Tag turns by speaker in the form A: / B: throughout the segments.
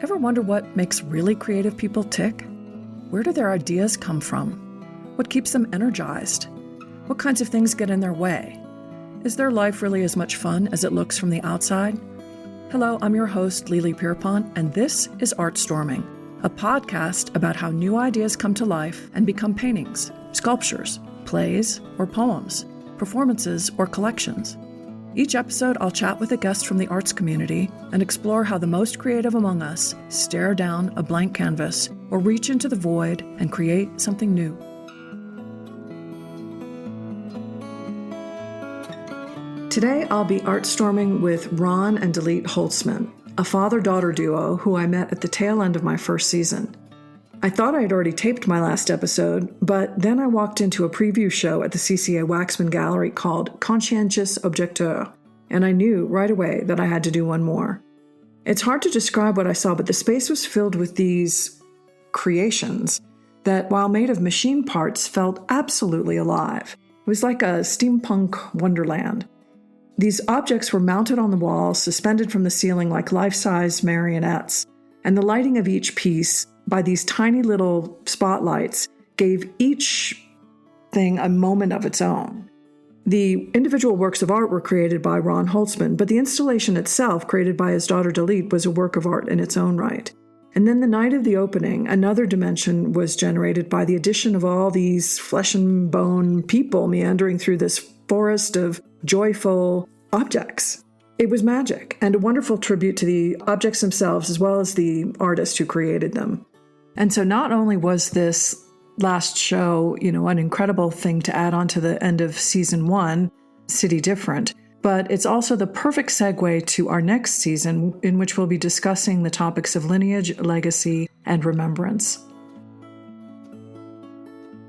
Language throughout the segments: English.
A: Ever wonder what makes really creative people tick? Where do their ideas come from? What keeps them energized? What kinds of things get in their way? Is their life really as much fun as it looks from the outside? Hello, I'm your host, Lily Pierpont, and this is ArtStorming, a podcast about how new ideas come to life and become paintings, sculptures, plays, or poems, performances, or collections. Each episode, I'll chat with a guest from the arts community and explore how the most creative among us stare down a blank canvas or reach into the void and create something new. Today, I'll be ArtStorming with Ron and Dalit Holzman, a father-daughter duo who I met at the tail end of my first season. I thought I had already taped my last episode, but then I walked into a preview show at the CCA Waxman Gallery called Conscientious Objecteur, and I knew right away that I had to do one more. It's hard to describe what I saw, but the space was filled with these creations that, while made of machine parts, felt absolutely alive. It was like a steampunk wonderland. These objects were mounted on the wall, suspended from the ceiling like life-size marionettes, and the lighting of each piece by these tiny little spotlights gave each thing a moment of its own. The individual works of art were created by Ron Holzman, but the installation itself, created by his daughter Dalit, was a work of art in its own right. And then the night of the opening, another dimension was generated by the addition of all these flesh and bone people meandering through this forest of joyful objects. It was magic and a wonderful tribute to the objects themselves as well as the artist who created them. And so not only was this last show, an incredible thing to add on to the end of season 1, City Different, but it's also the perfect segue to our next season, in which we'll be discussing the topics of lineage, legacy, and remembrance.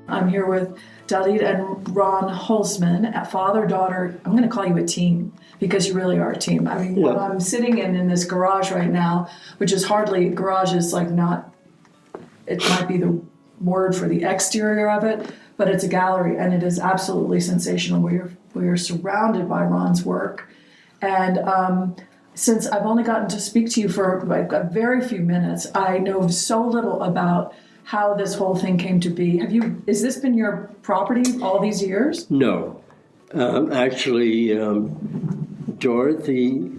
A: I'm here with Dalit and Ron Holzman, a father-daughter. I'm going to call you a team because you really are a team. I mean, what I'm sitting in this garage right now, which is hardly, garage is like not, it might be the word for the exterior of it, but it's a gallery and it is absolutely sensational. We are surrounded by Ron's work. And since I've only gotten to speak to you for like a very few minutes, I know so little about how this whole thing came to be. Has this been your property all these years? No.
B: Actually, Dorothy,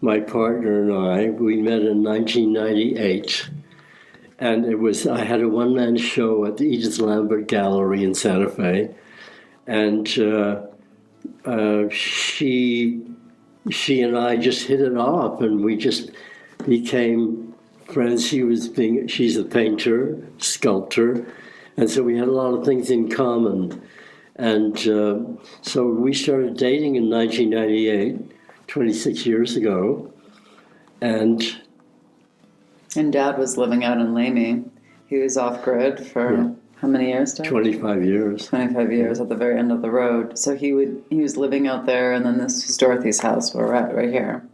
B: my partner, and I, we met in 1998. And I had a one-man show at the Edith Lambert Gallery in Santa Fe. And she and I just hit it off, and we just became friends. She's a painter, sculptor, and so we had a lot of things in common. And so we started dating in 1998, 26 years ago.
C: And Dad was living out in Lamy. He was off-grid for how many years, Dad?
B: 25 years.
C: 25 years at the very end of the road. So he was living out there, and then this was Dorothy's house where we're at right here.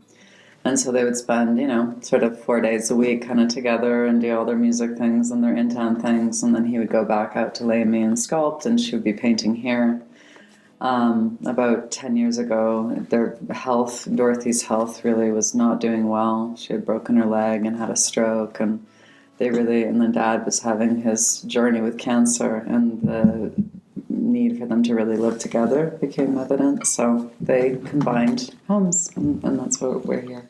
C: And so they would spend, sort of 4 days a week kind of together and do all their music things and their in-town things. And then he would go back out to Lamy and sculpt, and she would be painting here. About 10 years ago, Dorothy's health really was not doing well. She had broken her leg and had a stroke, and then Dad was having his journey with cancer, and the need for them to really live together became evident. So they combined homes, and that's why we're here.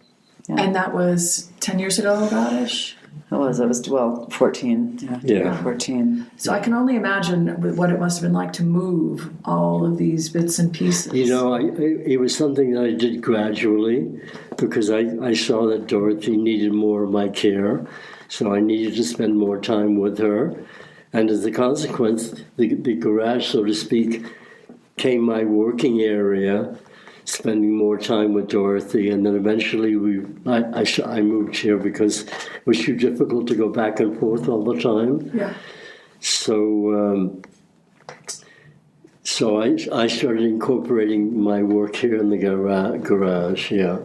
C: Yeah.
A: And that was 10 years ago, about-ish?
C: It was 14. Yeah, 14.
A: So I can only imagine what it must have been like to move all of these bits and pieces.
B: It was something that I did gradually because I saw that Dorothy needed more of my care, so I needed to spend more time with her. And as a consequence, the garage, so to speak, became my working area, spending more time with Dorothy, and then eventually I moved here because it was too difficult to go back and forth all the time.
A: Yeah.
B: So I started incorporating my work here in the garage. Yeah.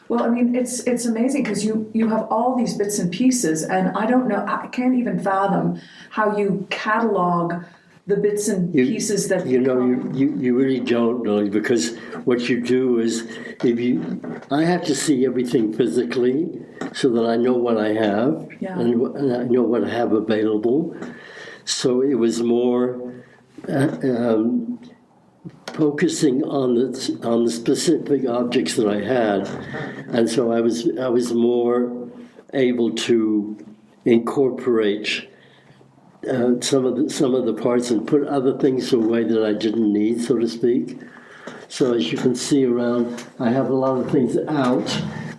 A: Well, I mean, it's amazing because you have all these bits and pieces, and I don't know, I can't even fathom how you catalog the bits and pieces that
B: you really don't know, because what you do is I have to see everything physically so that I know what I have and I know what I have available. So it was more focusing on the specific objects that I had, and so I was more able to incorporate some of the parts and put other things away that I didn't need, so to speak. So as you can see around, I have a lot of things out,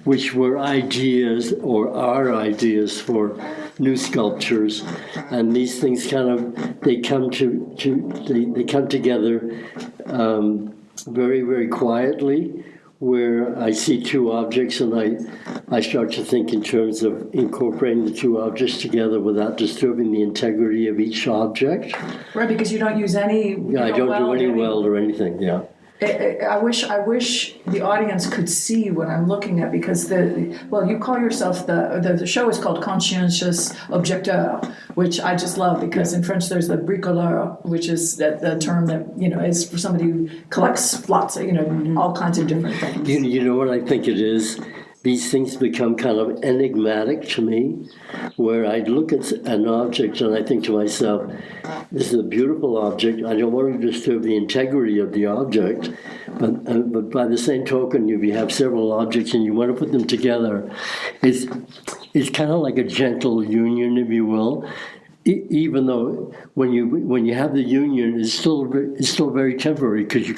B: which were ideas or are ideas for new sculptures, and these things they come together very, very quietly, where I see two objects and I start to think in terms of incorporating the two objects together without disturbing the integrity of each object.
A: Right, because you don't use any...
B: Yeah, I don't do any weld or anything, yeah.
A: I wish the audience could see what I'm looking at, because you call yourself the show is called Conscientious Objecteur, which I just love, because in French there's the bricoleur, which is the term that is for somebody who collects lots of all kinds of different things.
B: You know what I think it is? These things become kind of enigmatic to me, where I look at an object and I think to myself, this is a beautiful object. I don't want to disturb the integrity of the object, but by the same token, if you have several objects and you want to put them together, it's kind of like a gentle union, if you will. Even though when you have the union, it's still very temporary, because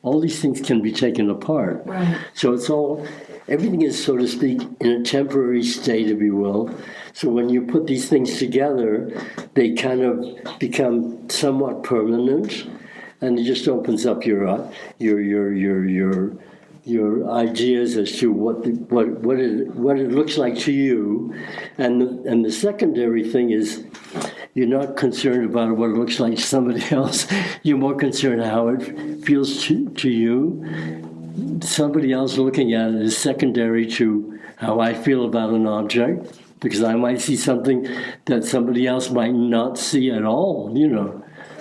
B: all these things can be taken apart.
A: Right.
B: So everything is, so to speak, in a temporary state, if you will. So when you put these things together, they kind of become somewhat permanent, and it just opens up your ideas as to what it looks like to you. And the secondary thing is, you're not concerned about what it looks like to somebody else. You're more concerned how it feels to you. Somebody else looking at it is secondary to how I feel about an object, because I might see something that somebody else might not see at all,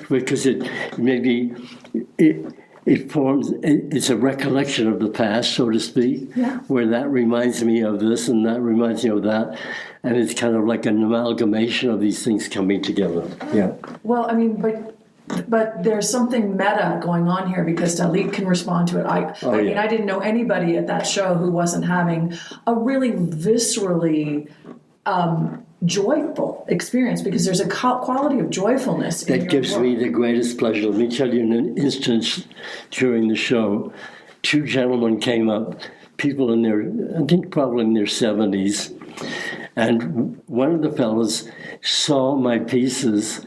B: because it's a recollection of the past, so to speak, where that reminds me of this and that reminds me of that. And it's kind of like an amalgamation of these things coming together. Yeah.
A: Well, I mean, but there's something meta going on here, because Dalit can respond to it. I mean, I didn't know anybody at that show who wasn't having a really viscerally joyful experience, because there's a quality of joyfulness in your work.
B: That gives me the greatest pleasure. Let me tell you an instance during the show. Two gentlemen came up, people in I think probably in their 70s, and one of the fellows saw my pieces,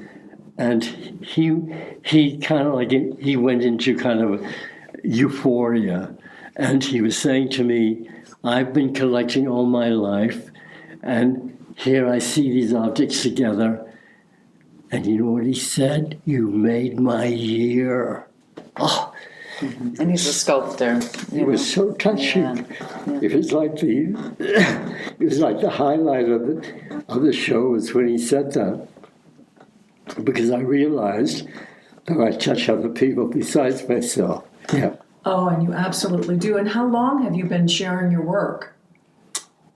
B: and he kind of like he went into kind of euphoria, and he was saying to me, I've been collecting all my life, and here I see these objects together, and you know what he said? You made my year. Oh.
C: Mm-hmm. And he's a sculptor.
B: It was so touching. Yeah. It was like the highlight of the show was when he said that, because I realized that I touch other people besides myself. Yeah.
A: Oh, and you absolutely do. And how long have you been sharing your work?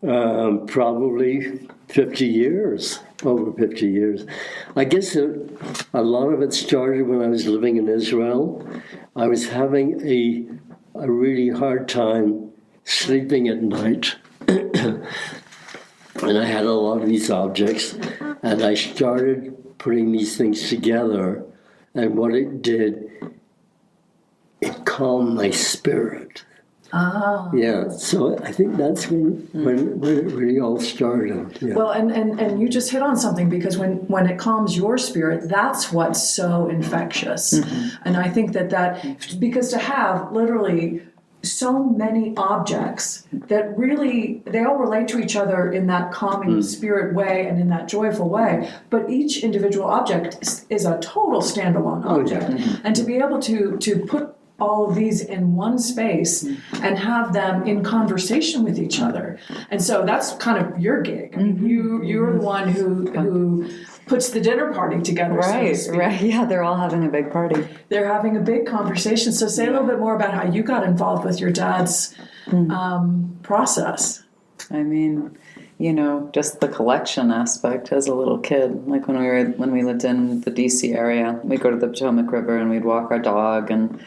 B: Probably 50 years, over 50 years. I guess a lot of it started when I was living in Israel. I was having a really hard time sleeping at night. And I had a lot of these objects, and I started putting these things together, and what it did, it calmed my spirit.
A: Ah.
B: Yeah, so I think that's when it really all started. Yeah.
A: Well, and you just hit on something, because when it calms your spirit, that's what's so infectious. Mm-hmm. And I think that because to have literally so many objects that really, they all relate to each other in that calming spirit way and in that joyful way, but each individual object is a total standalone object. Oh, yeah. Mm-hmm. And to be able to put all of these in one space and have them in conversation with each other. And so that's kind of your gig. I mean, you're the one who puts the dinner party together. So to speak.
C: Right. Yeah, they're all having a big party.
A: They're having a big conversation. So say a little bit more about how you got involved with your dad's process.
C: I mean, just the collection aspect as a little kid. Like when we lived in the DC area, we'd go to the Potomac River and we'd walk our dog, and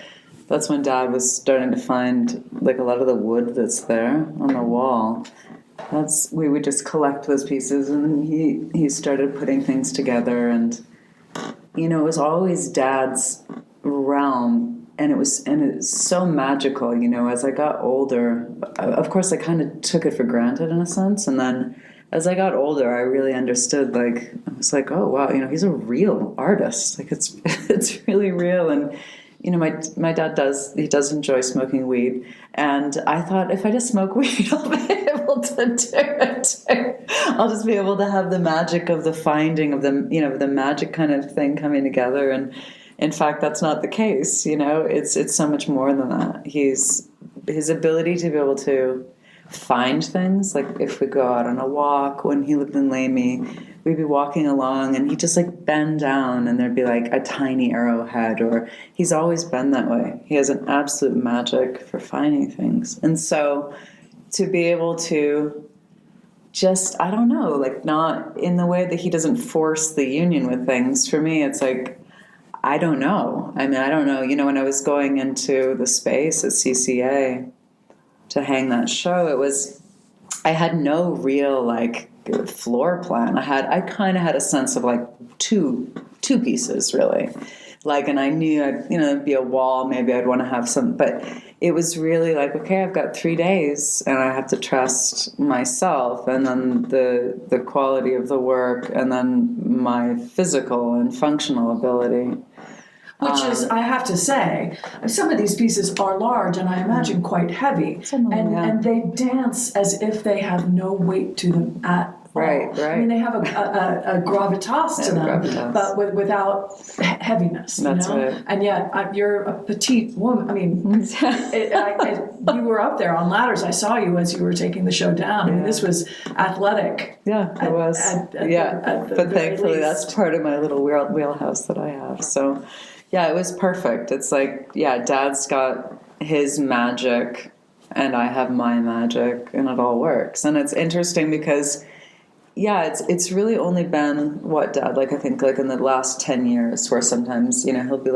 C: that's when Dad was starting to find like a lot of the wood that's there on the wall. We would just collect those pieces, and he started putting things together, and it was always Dad's realm. And it's so magical, as I got older, of course I kind of took it for granted in a sense. And then as I got older, I really understood, I was like, oh wow, he's a real artist. Like it's really real. And, my dad does enjoy smoking weed. And I thought, if I just smoke weed, I'll be able to do it too. I'll just be able to have the magic of the finding of the magic kind of thing coming together. And in fact, that's not the case. It's so much more than that. His ability to be able to find things, like if we go out on a walk, when he lived in Lamy, we'd be walking along and he'd just bend down and there'd be a tiny arrowhead, or he's always been that way. He has an absolute magic for finding things. And so to be able to just, I don't know, not in the way that he doesn't force the union with things, for me, it's I don't know. I mean, I don't know. When I was going into the space at CCA to hang that show, I had no real floor plan. I kind of had a sense of two pieces really. And I knew it'd be a wall, maybe I'd want to have some, but it was really okay, I've got 3 days and I have to trust myself, and then the quality of the work, and then my physical and functional ability.
A: Which is, I have to say, some of these pieces are large and I imagine quite heavy. And they dance as if they have no weight to them at all.
C: Right.
A: I mean, they have a gravitas to them, but without heaviness.
C: That's right.
A: And yet, you're a petite woman. I mean, you were up there on ladders. I saw you as you were taking the show down. I mean, this was athletic.
C: Yeah, it was. But thankfully, that's part of my little wheelhouse that I have. So, yeah, it was perfect. It's Dad's got his magic and I have my magic, and it all works. And it's interesting because, it's really only been Dad, I think in the last 10 years where sometimes, he'll be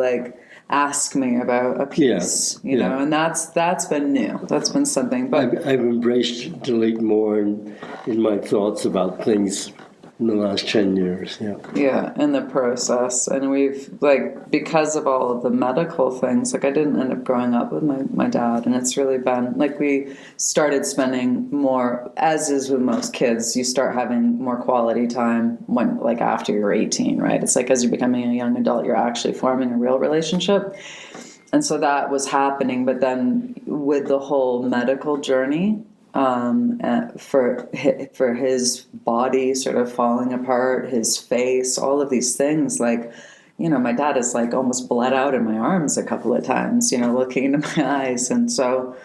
C: ask me about a piece, know, and that's been new. That's been something. But
B: I've embraced Dalit more in my thoughts about things in the last 10 years,
C: in the process. And we've, because of all of the medical things, I didn't end up growing up with my dad, and it's really been, we started spending more, as is with most kids, you start having more quality time when, after you're 18, right? It's as you're becoming a young adult, you're actually forming a real relationship. And so that was happening, but then with the whole medical journey, for his body sort of falling apart, his face, all of these things, my dad is almost bled out in my arms a couple of times, looking into my eyes. And so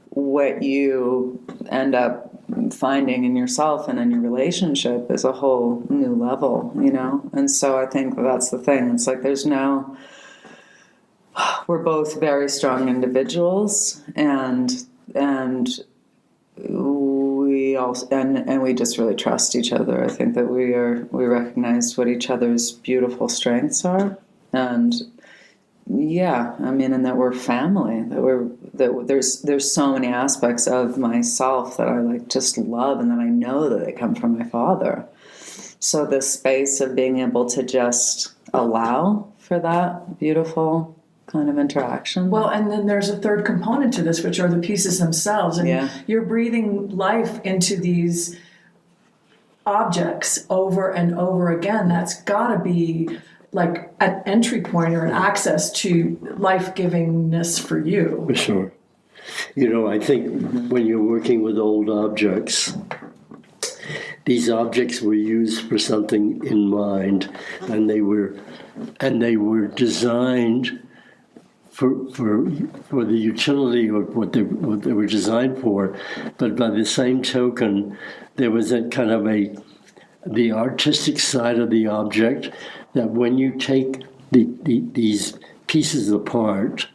C: what you end up finding in yourself and in your relationship is a whole new level, And so I think that's the thing. It's there's no, we're both very strong individuals, and we also and we just really trust each other. I think that we recognize what each other's beautiful strengths are, and and that we're family. That there's so many aspects of myself that I just love, and that I know that they come from my father. So the space of being able to just allow for that beautiful kind of interaction.
A: Well, and then there's a third component to this, which are the pieces themselves. And you're breathing life into these objects over and over again. That's got to be an entry point or an access to life-givingness for you.
B: For sure. I think when you're working with old objects, these objects were used for something in mind, and they were designed for the utility of what they were designed for, but by the same token, there was a kind of the artistic side of the object, that when you take these pieces apart,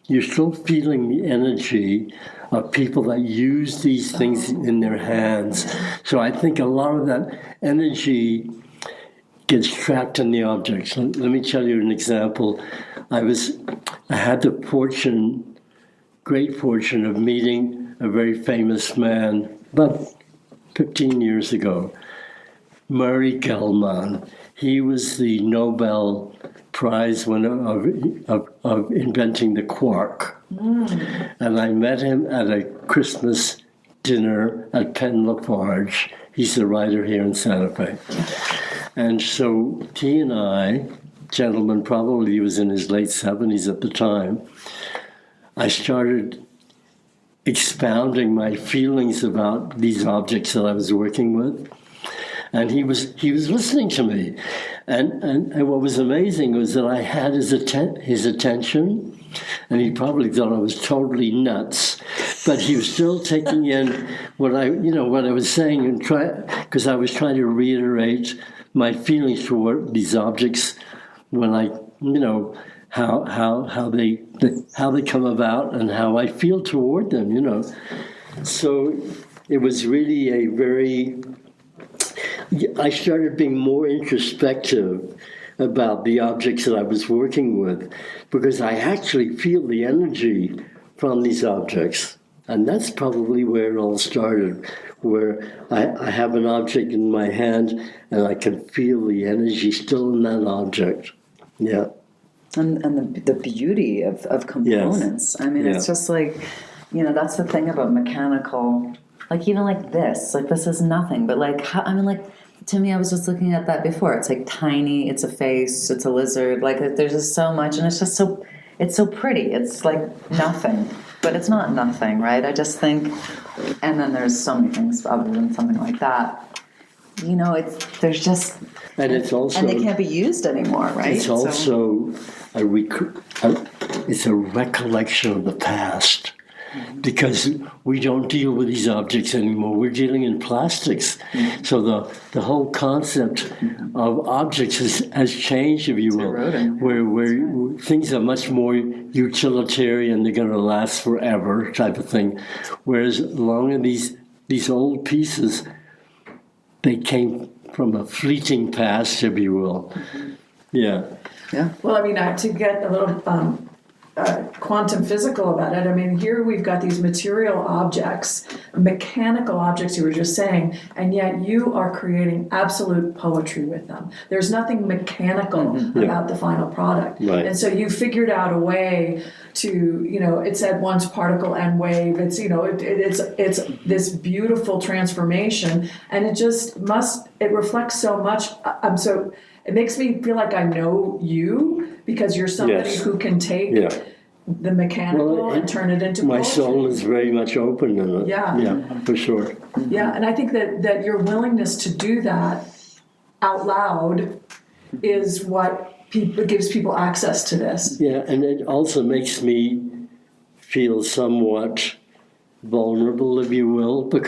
B: you're still feeling the energy of people that use these things in their hands. So I think a lot of that energy gets trapped in the objects. Let me tell you an example. I had the great fortune of meeting a very famous man about 15 years ago, Murray Gell-Mann. He was the Nobel Prize winner of inventing the quark. And I met him at a Christmas dinner at Penn Lafarge. He's a writer here in Santa Fe. And so he and I, gentleman, probably he was in his late 70s at the time, I started expounding my feelings about these objects that I was working with. And he was listening to me. And what was amazing was that I had his attention, and he probably thought I was totally nuts, but he was still taking in what I was saying, and because I was trying to reiterate my feelings toward these objects when I, how they come about and how I feel toward them, So it was really I started being more introspective about the objects that I was working with, because I actually feel the energy from these objects. And that's probably where it all started, where I have an object in my hand and I can feel the energy still in that object. Yeah.
C: And the beauty of components. Yes. I mean, It's just like, that's the thing about mechanical, like even like this is nothing, but to me, I was just looking at that before. It's like tiny, it's a face, it's a lizard, there's just so much, and it's just it's so pretty. It's like nothing, but it's not nothing, right? I just think, and then there's so many things other than something like that. There's just,
B: and it's also,
C: and they can't be used anymore, right?
B: It's also it's a recollection of the past. Because we don't deal with these objects anymore. We're dealing in plastics. Mm-hmm. So the whole concept of objects has changed, if you will, where things are much more utilitarian, they're going to last forever type of thing. Whereas along in these old pieces, they came from a fleeting past, if you will. Mm-hmm. Yeah.
A: Yeah. Well, to get a little quantum physical about it. Here we've got these material objects, mechanical objects you were just saying, and yet you are creating absolute poetry with them. There's nothing mechanical about the final product.
B: Right.
A: And so you figured out a way to, it's at once particle and wave. It's, it's this beautiful transformation, and it reflects so much. It makes me feel like I know you, because you're somebody who can take the mechanical and turn it into
B: my
A: poetry.
B: soul is very much open in it. Yeah, for sure.
A: Yeah, and I think that your willingness to do that out loud is what gives people access to this.
B: Yeah, and it also makes me feel somewhat vulnerable, if you will, but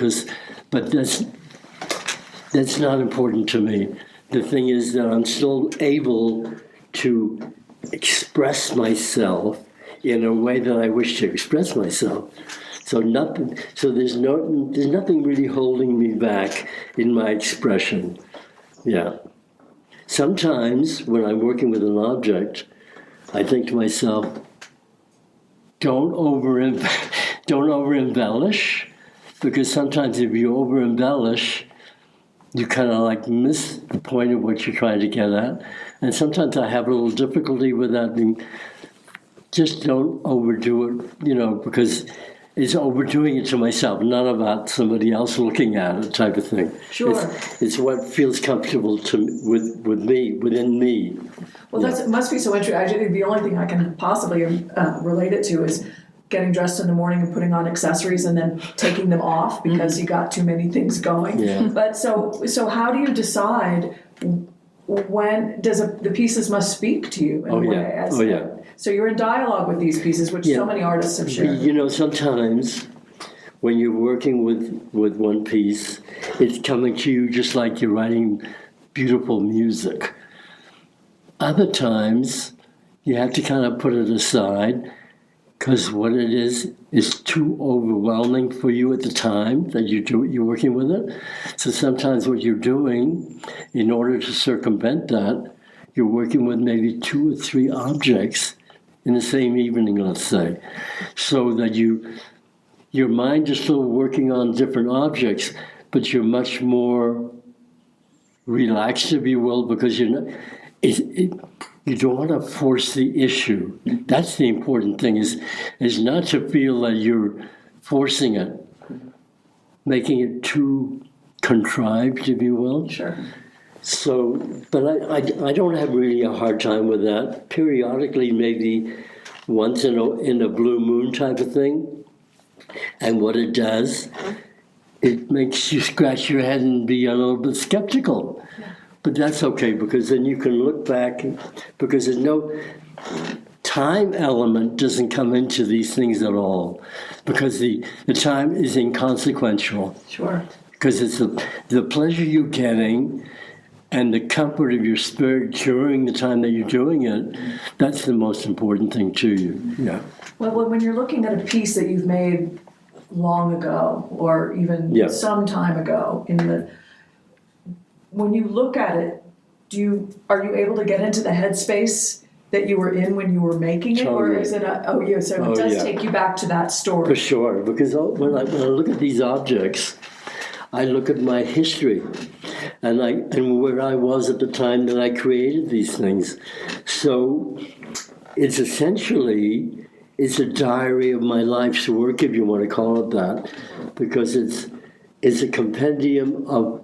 B: that's not important to me. The thing is that I'm still able to express myself in a way that I wish to express myself. So there's nothing really holding me back in my expression. Yeah. Sometimes when I'm working with an object, I think to myself, don't over embellish, because sometimes if you over embellish, you kind of miss the point of what you're trying to get at. And sometimes I have a little difficulty with that. Just don't overdo it, because it's overdoing it to myself, not about somebody else looking at it type of thing.
A: Sure.
B: It's what feels comfortable with me, within me.
A: Well, it must be so interesting. I think the only thing I can possibly relate it to is getting dressed in the morning and putting on accessories and then taking them off because you got too many things going.
B: Yeah.
A: But so how do you decide when the pieces must speak to you in a way? So you're in dialogue with these pieces, which so many artists have shared.
B: Sometimes when you're working with one piece, it's coming to you just like you're writing beautiful music. Other times, you have to kind of put it aside because what it is too overwhelming for you at the time that you're working with it. So sometimes what you're doing, in order to circumvent that, you're working with maybe 2 or 3 objects in the same evening, let's say, so that your mind is still working on different objects, but you're much more relaxed, if you will, because you're not. You don't want to force the issue. That's the important thing, is not to feel that you're forcing it, making it too contrived, if you will.
C: Sure.
B: So, but I don't have really a hard time with that. Periodically, maybe once in a blue moon type of thing. And what it does, it makes you scratch your head and be a little bit skeptical. Yeah. But that's okay, because then you can look back, because there's no time element doesn't come into these things at all, because the time is inconsequential.
C: Sure.
B: Because it's the pleasure you're getting and the comfort of your spirit during the time that you're doing it, that's the most important thing to you. Yeah.
A: Well, when you're looking at a piece that you've made long ago, or even some time ago, when you look at it, are you able to get into the headspace that you were in when you were making it,
B: totally.
A: or is it so it does take you back to that story?
B: For sure, because when I look at these objects, I look at my history and where I was at the time that I created these things. So it's essentially a diary of my life's work, if you want to call it that, because it's a compendium of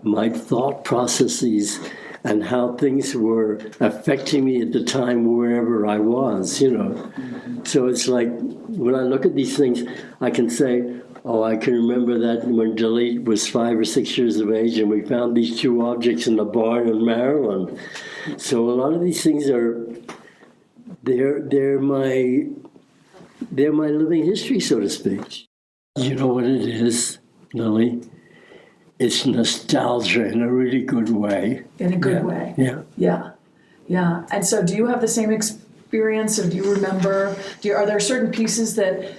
B: my thought processes and how things were affecting me at the time wherever I was, So it's like, when I look at these things, I can say, I can remember that when Dalit was 5 or 6 years of age and we found these 2 objects in the barn in Maryland. So a lot of these things they're my living history, so to speak. You know what it is, Lily? It's nostalgia in a really good way.
A: In a good way.
B: Yeah.
A: Yeah. Yeah. And so do you have the same experience, or do you remember, are there certain pieces that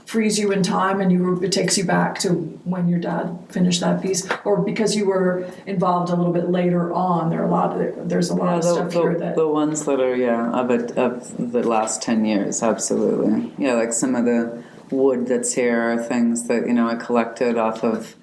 A: freeze you in time and it takes you back to when your dad finished that piece? Or because you were involved a little bit later on, there's a lot of stuff here that...
C: The ones that are, of the last 10 years, absolutely. Yeah, like some of the wood that's here are things that, I collected off of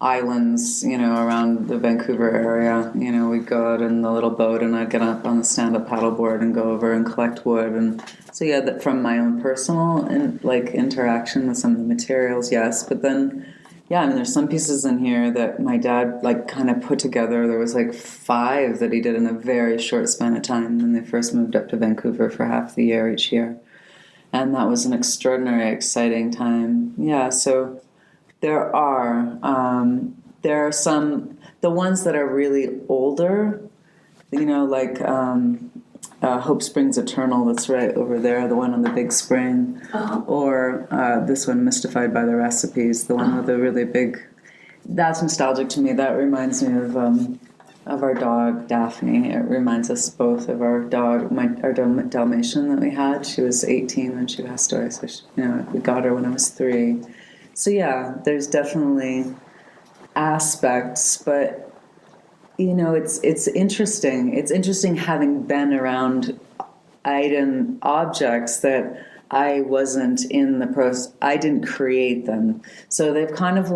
C: islands, around the Vancouver area. We'd go out in the little boat and I'd get up on the stand-up paddleboard and go over and collect wood. And so, that from my own personal interaction with some of the materials, yes. But then, there's some pieces in here that my dad kind of put together. There was 5 that he did in a very short span of time when they first moved up to Vancouver for half the year each year. And that was an extraordinary, exciting time. Yeah, so... There are some, the ones that are really older, Hope Springs Eternal, that's right over there, the one on the big spring, or this one, Mystified by the Recipes, the one with the really big, that's nostalgic to me. That reminds me of our dog, Daphne. It reminds us both of our dog, our Dalmatian that we had. She was 18 when she passed away, so we got her when I was 3. So there's definitely aspects, but it's interesting. It's interesting having been around objects that I wasn't in the process. I didn't create them, so they've kind of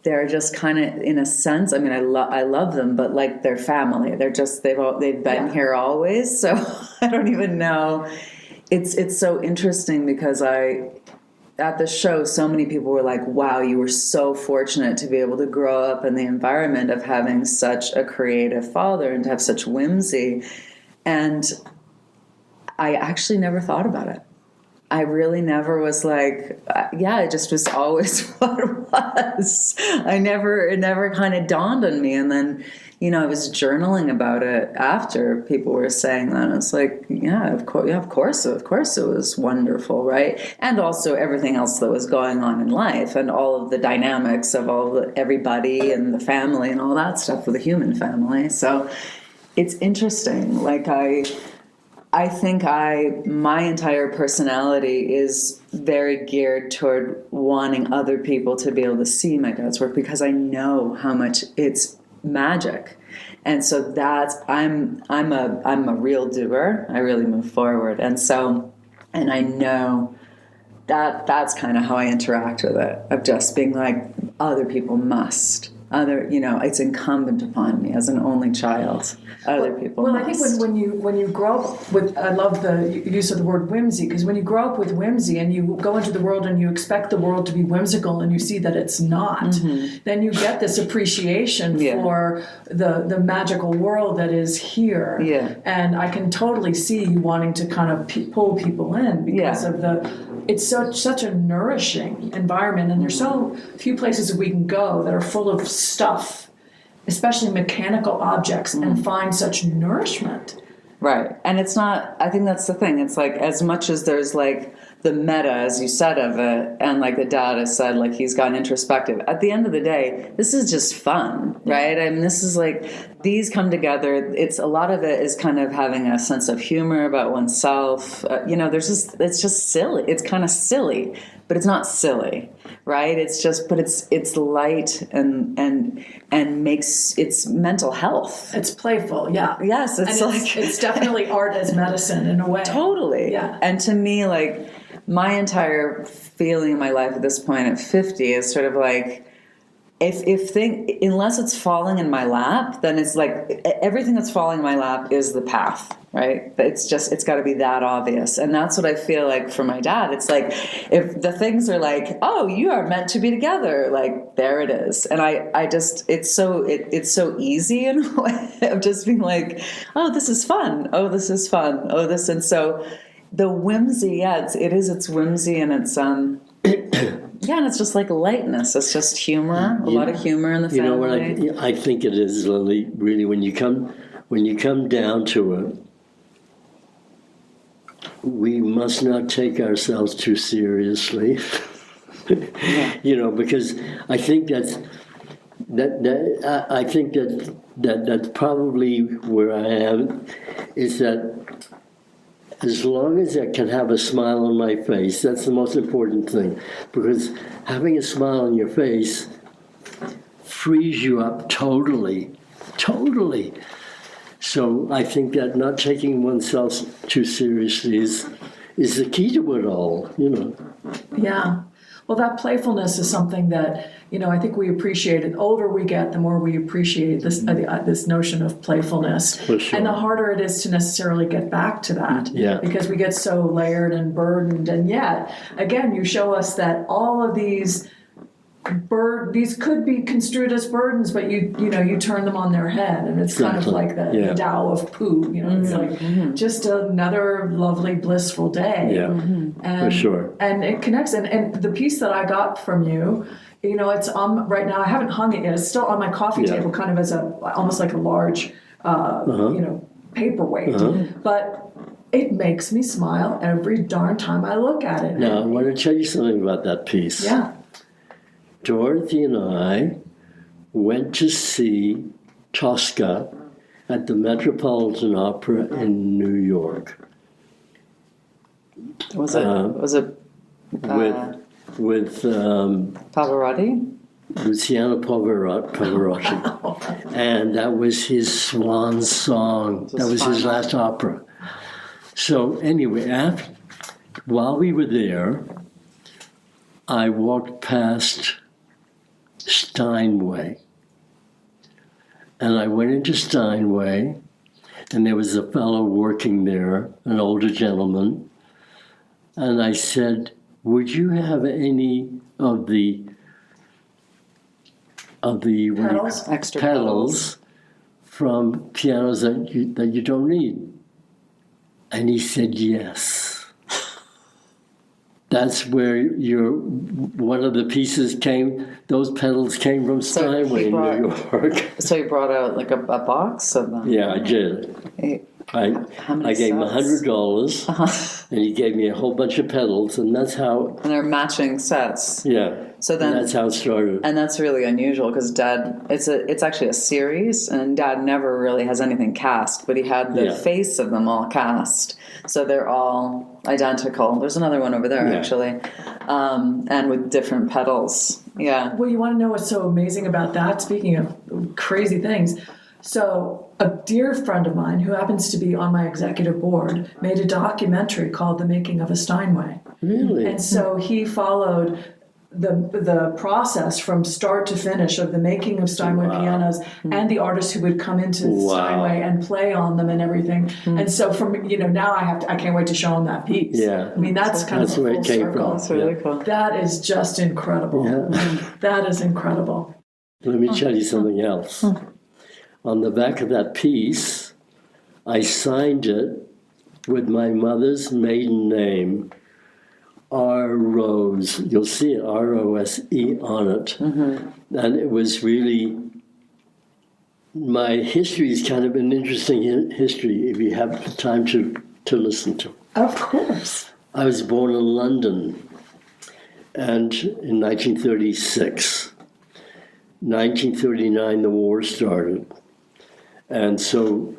C: they're just kind of, in a sense. I mean, I love them, but they're family. They're just they've been here always. So I don't even know. It's so interesting because at the show, so many people were like, wow, you were so fortunate to be able to grow up in the environment of having such a creative father and to have such whimsy. And I actually never thought about it. I really never was like, it just was always what it was. It never kind of dawned on me. And then, I was journaling about it after people were saying that. And it's like, of course it was wonderful, right? And also everything else that was going on in life and all of the dynamics of everybody and the family and all that stuff with the human family. So it's interesting. Like I think my entire personality is very geared toward wanting other people to be able to see my dad's work because I know how much it's magic. And so I'm a real doer. I really move forward. And I know that's kind of how I interact with it, of just being like, other people must. It's incumbent upon me as an only child. Other people must.
A: I think when you grow up with, I love the use of the word whimsy, because when you grow up with whimsy and you go into the world and you expect the world to be whimsical and you see that it's not, then you get this appreciation for the magical world that is here. Yeah. And I can totally see you wanting to kind of pull people in because of it's such a nourishing environment, and there's so few places that we can go that are full of stuff, especially mechanical objects, and find such nourishment.
C: Right. And it's not, I think that's the thing. It's like, as much as there's like the meta, as you said, of it, and like the dad has said, like he's gotten introspective. At the end of the day, this is just fun, right? I mean, this is like, these come together. It's a lot of it is kind of having a sense of humor about oneself. It's just silly. It's kind of silly, but it's not silly, right? It's just, but it's light and makes, it's mental health.
A: It's playful, yeah.
C: Yes,
A: it's definitely art as medicine in a way.
C: Totally.
A: Yeah.
C: And to me, like, my entire feeling in my life at this point at 50 is sort of like, unless it's falling in my lap, then it's like everything that's falling in my lap is the path, right? It's got to be that obvious. And that's what I feel like for my dad. It's like, if the things are like, oh, you are meant to be together, like, there it is. And it's so easy in a way of just being like, oh, this is fun. Oh, this is fun. Oh, this. And so the whimsy, it's whimsy, and it's, and it's just like lightness. It's just humor, a lot of humor in the family.
B: You know what I think it is, Lily, really, when you come down to it, we must not take ourselves too seriously. Because I think that's probably where I am, is that as long as I can have a smile on my face, that's the most important thing. Because having a smile on your face frees you up totally. So I think that not taking oneself too seriously is the key to it all,
A: Yeah. Well, that playfulness is something that, I think we appreciate it. The older we get, the more we appreciate this notion of playfulness.
B: For sure.
A: And the harder it is to necessarily get back to that.
B: Yeah.
A: Because we get so layered and burdened. And yet, again, you show us that all of these could be construed as burdens, but you turn them on their head, and it's kind of like the Tao of poo. It's like just another lovely, blissful day.
B: Yeah, for sure.
A: And it connects. And the piece that I got from you, it's on right now. I haven't hung it yet. It's still on my coffee table, kind of as almost like a large, paperweight. But it makes me smile every darn time I look at it.
B: Now, I want to tell you something about that piece.
A: Yeah.
B: Dorothy and I went to see Tosca at the Metropolitan Opera in New York.
C: Was it
B: with
C: Pavarotti?
B: Luciano Pavarotti. And that was his swan song. That was his last opera. So anyway, while we were there, I walked past Steinway. And I went into Steinway, and there was a fellow working there, an older gentleman. And I said, would you have any of the
C: pedals? Extra
B: pedals from pianos that you don't need? And he said yes. That's where one of the pieces came. Those pedals came from Steinway in New York.
C: So you brought out like a box of them?
B: Yeah, I did. I gave him $100, and he gave me a whole bunch of pedals, and that's how.
C: And they're matching sets.
B: Yeah.
C: So then
B: that's how it started.
C: And that's really unusual because Dad, it's actually a series, and Dad never really has anything cast, but he had the face of them all cast, so they're all identical. There's another one over there actually, and with different pedals. Yeah.
A: Well, you want to know what's so amazing about that? Speaking of crazy things. So a dear friend of mine who happens to be on my executive board made a documentary called The Making of a Steinway.
B: Really?
A: And so he followed the process from start to finish of the making of Steinway pianos and the artists who would come into Steinway and play on them and everything. And so from, now I can't wait to show him that piece.
B: Yeah.
A: I mean, that's kind of a full circle.
C: That's really cool.
A: That is just incredible.
B: Yeah.
A: That is incredible.
B: Let me tell you something else. On the back of that piece, I signed it with my mother's maiden name, R. Rose. You'll see it, R-O-S-E on it. And it was really, my history is kind of an interesting history if you have the time to listen to.
A: Of course.
B: I was born in London and in 1936. 1939, the war started. And so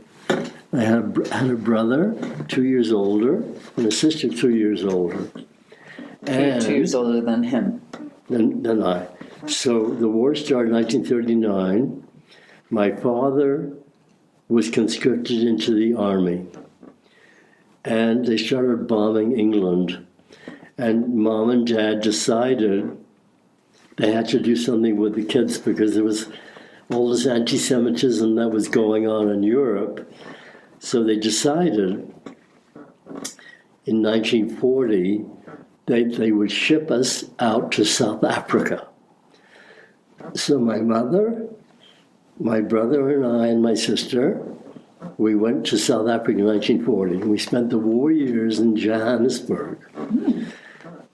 B: I had a brother 2 years older and a sister 2 years older. And
C: 2 years older than him.
B: Than I. So the war started in 1939. My father was conscripted into the army. And they started bombing England. And Mom and Dad decided they had to do something with the kids because there was all this anti-Semitism that was going on in Europe. So they decided in 1940 they would ship us out to South Africa. So my mother, my brother and I and my sister, we went to South Africa in 1940. And we spent the war years in Johannesburg.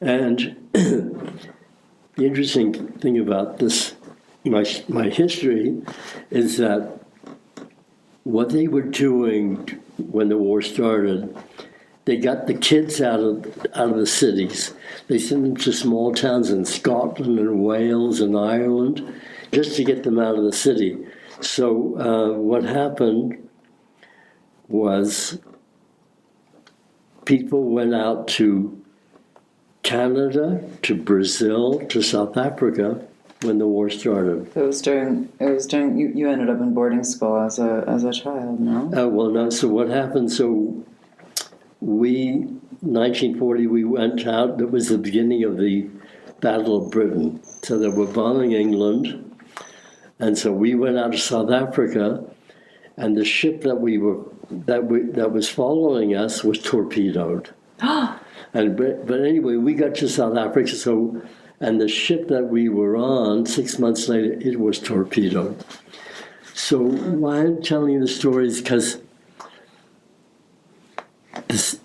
B: And the interesting thing about this, my history, is that what they were doing when the war started, they got the kids out of the cities. They sent them to small towns in Scotland and Wales and Ireland just to get them out of the city. So what happened was people went out to Canada, to Brazil, to South Africa when the war started.
C: It was during you ended up in boarding school as a child, no?
B: Well, no. So what happened? So 1940, we went out. That was the beginning of the Battle of Britain. So they were bombing England, and so we went out to South Africa, and the ship that was following us was torpedoed. But anyway, we got to South Africa. So, and the ship that we were on 6 months later, it was torpedoed. So why I'm telling you the story is because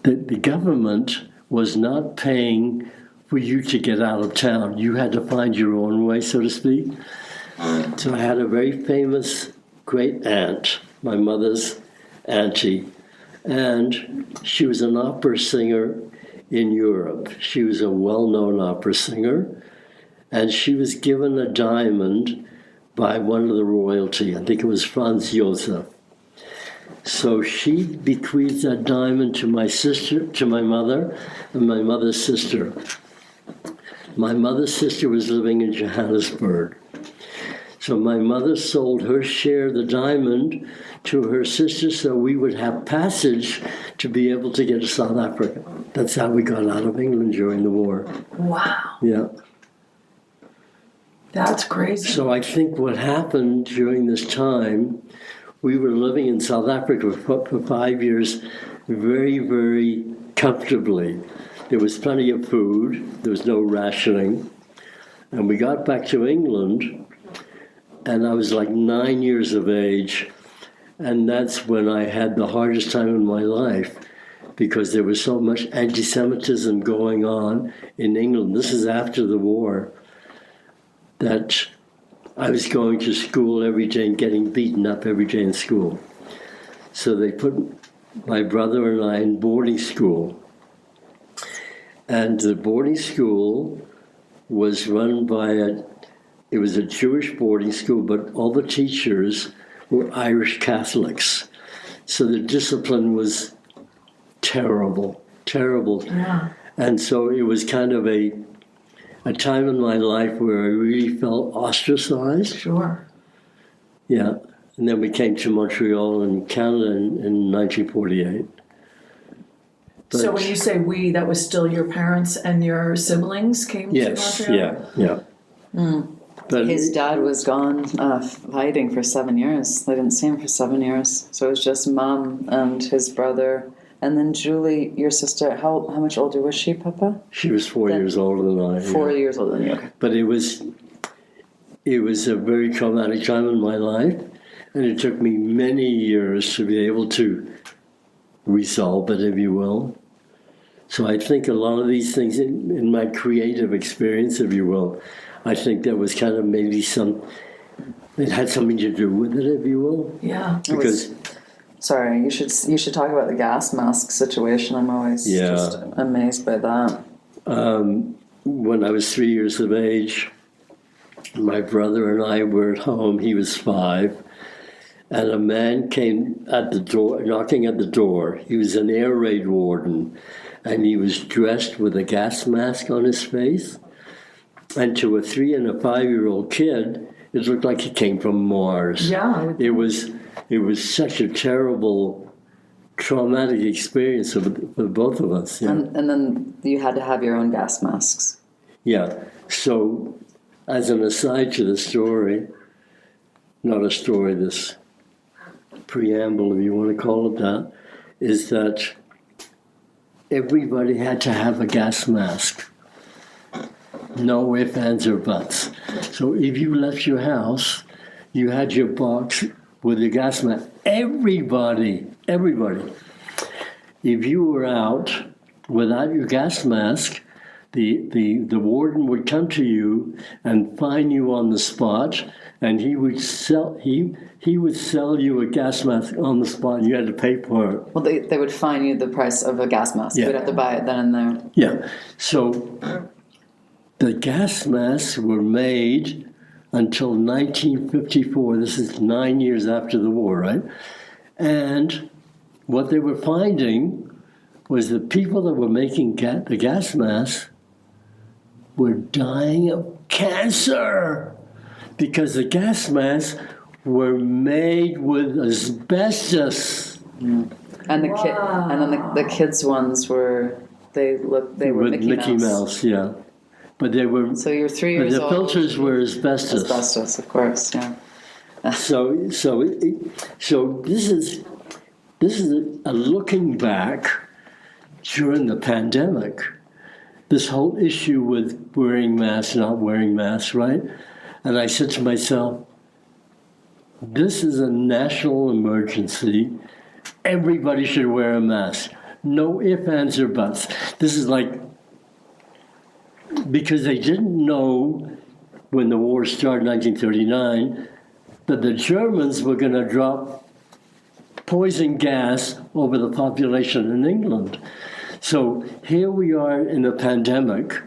B: the government was not paying for you to get out of town. You had to find your own way, so to speak. So I had a very famous great aunt, my mother's auntie, and she was an opera singer in Europe. She was a well-known opera singer, and she was given a diamond by one of the royalty. I think it was Franz Josef. So she bequeathed that diamond to my sister, to my mother, and my mother's sister. My mother's sister was living in Johannesburg. So my mother sold her share of the diamond to her sister so we would have passage to be able to get to South Africa. That's how we got out of England during the war.
A: Wow.
B: Yeah.
A: That's crazy.
B: So I think what happened during this time, we were living in South Africa for 5 years very, very comfortably. There was plenty of food. There was no rationing. And we got back to England, and I was like 9 years of age. And that's when I had the hardest time in my life because there was so much anti-Semitism going on in England. This is after the war, that I was going to school every day and getting beaten up every day in school. So they put my brother and I in boarding school. And the boarding school was run by it was a Jewish boarding school, but all the teachers were Irish Catholics. So the discipline was terrible.
A: Yeah.
B: And so it was kind of a time in my life where I really felt ostracized.
A: Sure.
B: Yeah. And then we came to Montreal in Canada in 1948.
A: So when you say we, that was still your parents and your siblings came to Montreal?
B: Yeah. But
C: His dad was gone hiding for 7 years. They didn't see him for 7 years. So it was just Mom and his brother. And then Julie, your sister, how much older was she, Papa?
B: She was 4 years older than I.
C: 4 years older than you, okay.
B: But it was a very traumatic time in my life. And it took me many years to be able to resolve it, if you will. So I think a lot of these things in my creative experience, if you will, I think that was kind of maybe it had something to do with it, if you will.
A: Yeah.
B: Because
C: Sorry, you should talk about the gas mask situation. I'm always just amazed by that.
B: when I was 3 years of age, my brother and I were at home. He was 5. And a man came at the door, knocking at the door. He was an air raid warden, and he was dressed with a gas mask on his face. And to a 3 and a 5-year-old kid, it looked like he came from Mars.
A: Yeah.
B: It was such a terrible, traumatic experience for both of us. Yeah.
C: And then you had to have your own gas masks.
B: Yeah. So, as an aside to the story, not a story, this preamble, if you want to call it that, is that everybody had to have a gas mask. No ifs, ands, or buts. So if you left your house, you had your box with your gas mask. Everybody. If you were out without your gas mask, the warden would come to you and fine you on the spot, and he would sell you a gas mask on the spot, and you had to pay for it.
C: Well, they would fine you the price of a gas mask.
B: Yeah.
C: You'd have to buy it then and there.
B: Yeah. So the gas masks were made until 1954. This is 9 years after the war, right? And what they were finding was the people that were making the gas masks were dying of cancer because the gas masks were made with asbestos.
C: And the kids' ones were
B: with
C: Mickey
B: Mouse. Yeah. But they were.
C: So you're 3 years old.
B: But the filters were asbestos.
C: Asbestos, of course, yeah.
B: So this is a looking back during the pandemic. This whole issue with wearing masks, not wearing masks, right? And I said to myself, this is a national emergency. Everybody should wear a mask. No ifs, ands, or buts. This is like, because they didn't know when the war started in 1939 that the Germans were going to drop poison gas over the population in England. So here we are in a pandemic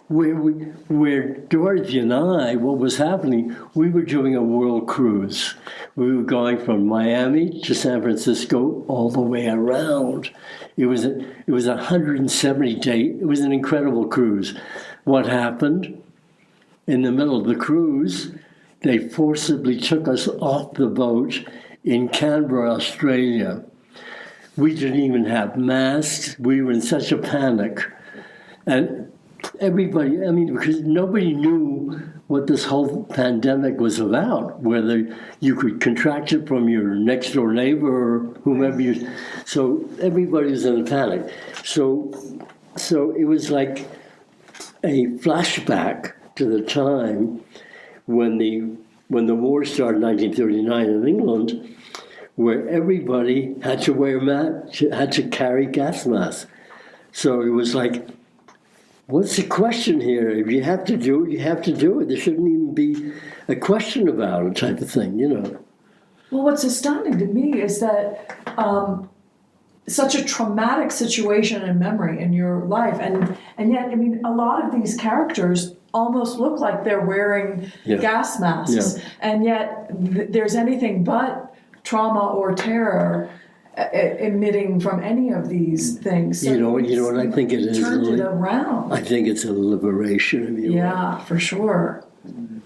B: where Dorothy and I, what was happening, we were doing a world cruise. We were going from Miami to San Francisco all the way around. It was a 170-day, it was an incredible cruise. What happened? In the middle of the cruise, they forcibly took us off the boat in Canberra, Australia. We didn't even have masks. We were in such a panic. And everybody, because nobody knew what this whole pandemic was about, whether you could contract it from your next door neighbor or whomever you. So everybody was in a panic. So it was like a flashback to the time when the war started in 1939 in England, where everybody had to wear had to carry gas masks. So it was like, what's the question here? If you have to do it, you have to do it. There shouldn't even be a question about it, type of thing, you know.
A: Well, what's astounding to me is that such a traumatic situation and memory in your life, and yet, I mean, a lot of these characters almost look like they're wearing gas masks, and yet there's anything but trauma or terror emitting from any of these things. So
B: you know what I think it is?
A: Turned it around.
B: I think it's a liberation of you.
A: Yeah, for sure.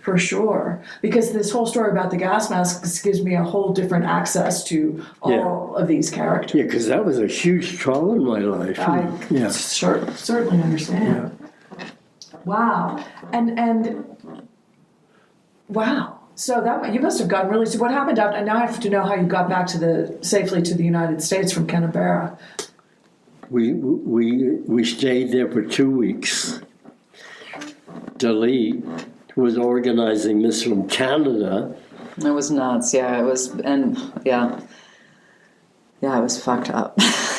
A: For sure. Because this whole story about the gas masks gives me a whole different access to all of these characters.
B: Yeah, because that was a huge trauma in my life.
A: I certainly understand. Yeah. Wow. And wow. So that you must have gotten really. So what happened after? And now I have to know how you got back safely to the United States from Canberra.
B: We stayed there for 2 weeks. Dalit was organizing this from Canada.
C: It was nuts. Yeah, it was, and it was fucked up.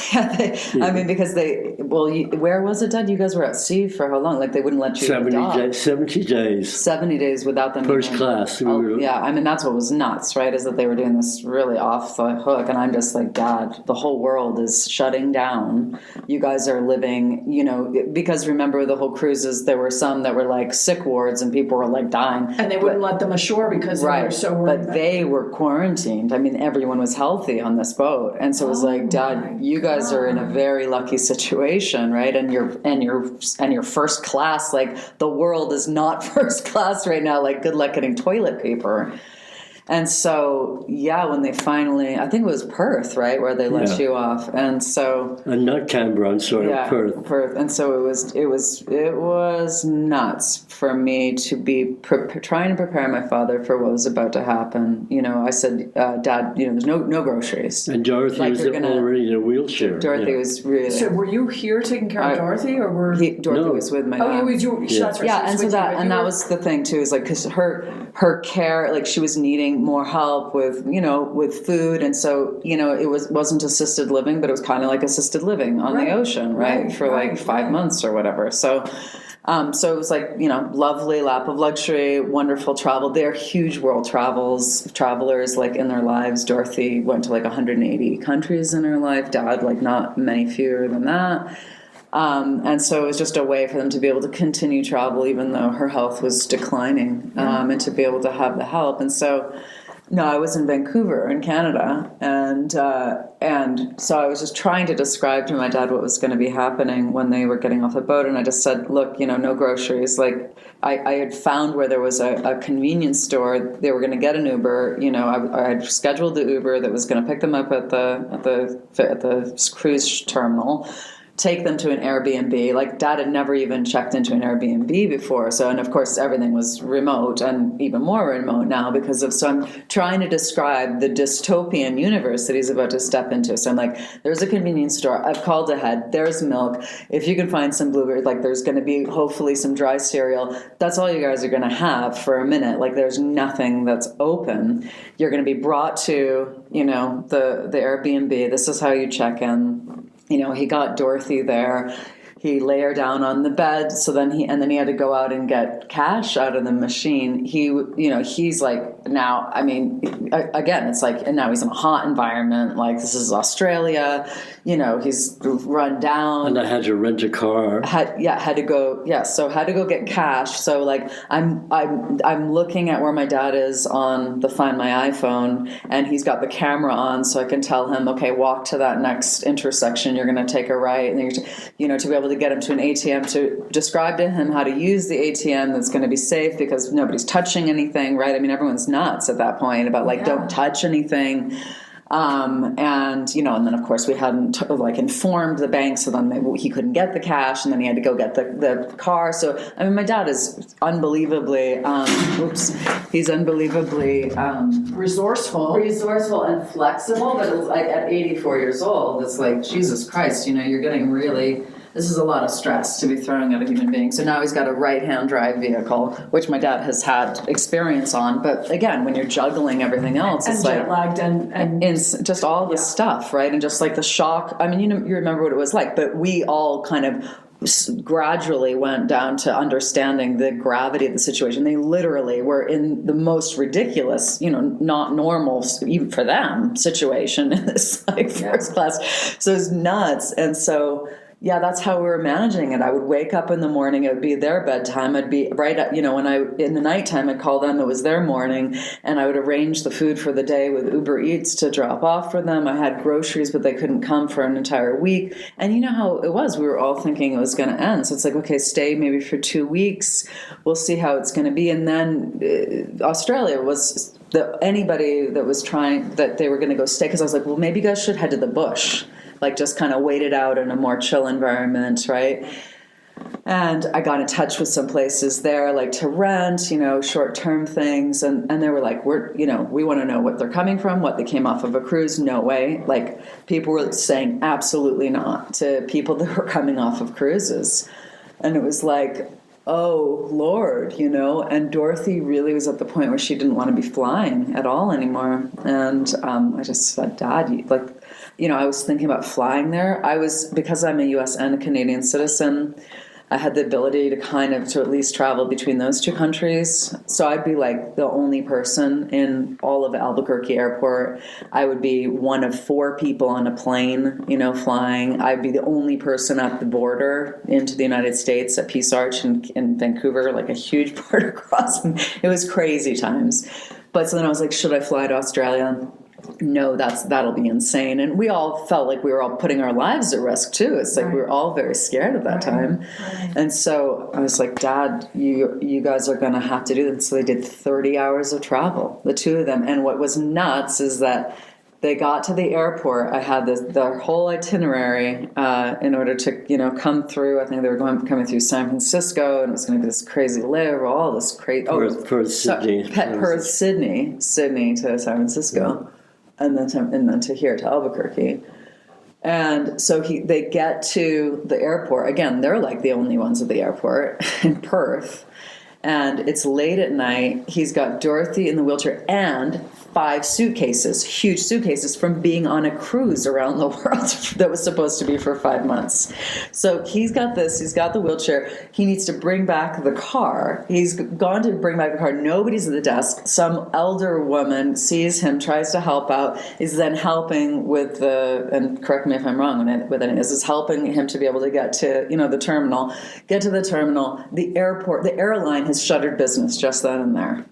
C: I mean, because where was it, Dad? You guys were at sea for how long? Like, they wouldn't let you
B: 70 days.
C: 70 days without them.
B: First class.
C: I mean, that's what was nuts, right? Is that they were doing this really off the hook. And I'm just like, Dad, the whole world is shutting down. You guys are living, because remember the whole cruises, there were some that were like sick wards and people were like dying.
A: And they wouldn't let them ashore because they were so worried.
C: But they were quarantined. I mean, everyone was healthy on this boat. And so it was like, Dad, you guys are in a very lucky situation, right? And you're first class. Like, the world is not first class right now. Like, good luck getting toilet paper. And so, when they finally, I think it was Perth, right, where they let you off, and so.
B: And not Canberra, I'm sorry, Perth.
C: And so it was nuts for me to be trying to prepare my father for what was about to happen. I said, Dad, there's no groceries.
B: And Dorothy was already in a wheelchair.
C: Dorothy was really.
A: So were you here taking care of Dorothy, or were
C: Dorothy was with my dad?
A: Oh,
C: that was the thing too. Is like, because her care, like, she was needing more help with food, and so it wasn't assisted living, but it was kind of like assisted living on the ocean, right? For like 5 months or whatever. So it was like, lovely lap of luxury, wonderful travel. They're huge world travelers, like, in their lives. Dorothy went to like 180 countries in her life. Dad, like, not many fewer than that. And so it was just a way for them to be able to continue travel, even though her health was declining, and to be able to have the help. And so, I was in Vancouver in Canada, and so I was just trying to describe to my dad what was going to be happening when they were getting off the boat. And I just said, look, no groceries. Like, I had found where there was a convenience store. They were going to get an Uber. I had scheduled the Uber that was going to pick them up at the cruise terminal, take them to an Airbnb. Like, Dad had never even checked into an Airbnb before. So, and of course, everything was remote, and even more remote now so I'm trying to describe the dystopian universe that he's about to step into. So I'm like, there's a convenience store. I've called ahead. There's milk. If you can find some blueberries, like, there's going to be hopefully some dry cereal. That's all you guys are going to have for a minute. Like, there's nothing that's open. You're going to be brought to, the Airbnb. This is how you check in. He got Dorothy there. He lay her down on the bed. So then he had to go out and get cash out of the machine. He's like, now, I mean, again, it's like, and now he's in a hot environment. Like, this is Australia. He's run down.
B: And I had to rent a car.
C: Had to go get cash. So, like, I'm looking at where my dad is on the Find My iPhone, and he's got the camera on, so I can tell him, okay, walk to that next intersection. You're going to take a right, and then to be able to get him to an ATM, to describe to him how to use the ATM that's going to be safe because nobody's touching anything, right? I mean, everyone's nuts at that point about, like, don't touch anything. And then of course we hadn't informed the bank, so then he couldn't get the cash, and then he had to go get the car. So, I mean, my dad is unbelievably, he's unbelievably
A: resourceful
C: and flexible, but it's like at 84 years old, it's like, Jesus Christ, you're getting really, this is a lot of stress to be throwing at a human being. So now he's got a right-hand drive vehicle, which my dad has had experience on. But again, when you're juggling everything else, it's
A: jet lagged
C: and just all this stuff, right? And just like the shock. I mean, you remember what it was like, but we all kind of gradually went down to understanding the gravity of the situation. They literally were in the most ridiculous, not normal, even for them, situation in this first class. So it's nuts. And so, yeah, that's how we were managing it. I would wake up in the morning. It would be their bedtime. I'd be right at, in the nighttime, I'd call them. It was their morning. And I would arrange the food for the day with Uber Eats to drop off for them. I had groceries, but they couldn't come for an entire week. And you know how it was. We were all thinking it was going to end. So it's like, okay, stay maybe for 2 weeks. We'll see how it's going to be. And then Australia was anybody that was trying, that they were going to go stay. Because I was like, well, maybe you guys should head to the bush. Like just kind of wait it out in a more chill environment, right? And I got in touch with some places there, like to rent, short-term things. And they were like, we want to know what they're coming from, what they came off of a cruise. No way. Like people were saying absolutely not to people that were coming off of cruises. And it was like, oh, Lord, and Dorothy really was at the point where she didn't want to be flying at all anymore. And I just said, Dad, I was thinking about flying there. Because I'm a U.S. and a Canadian citizen, I had the ability to at least travel between those two countries. So I'd be like the only person in all of Albuquerque Airport. I would be one of 4 people on a plane, flying. I'd be the only person at the border into the United States at Peace Arch in Vancouver, like a huge border crossing. It was crazy times. But so then I was like, should I fly to Australia? No, that'll be insane. And we all felt like we were all putting our lives at risk too. It's like we were all very scared at that time. Right. And so I was like, Dad, you guys are going to have to do this. So they did 30 hours of travel, the two of them. And what was nuts is that they got to the airport. I had the whole itinerary in order to, come through. I think they were coming through San Francisco, and it was going to be this crazy layover, all this crazy.
B: Perth, Sydney.
C: Perth, Sydney to San Francisco. And then to here, to Albuquerque. And so they get to the airport. Again, they're like the only ones at the airport in Perth. And it's late at night. He's got Dorothy in the wheelchair and 5 suitcases, huge suitcases from being on a cruise around the world that was supposed to be for 5 months. So he's got the wheelchair. He needs to bring back the car. He's gone to bring back the car. Nobody's at the desk. Some elder woman sees him, tries to help out, is then helping with and correct me if I'm wrong with it, is helping him to be able to get to, the terminal, the airport, the airline has shuttered business just then and there.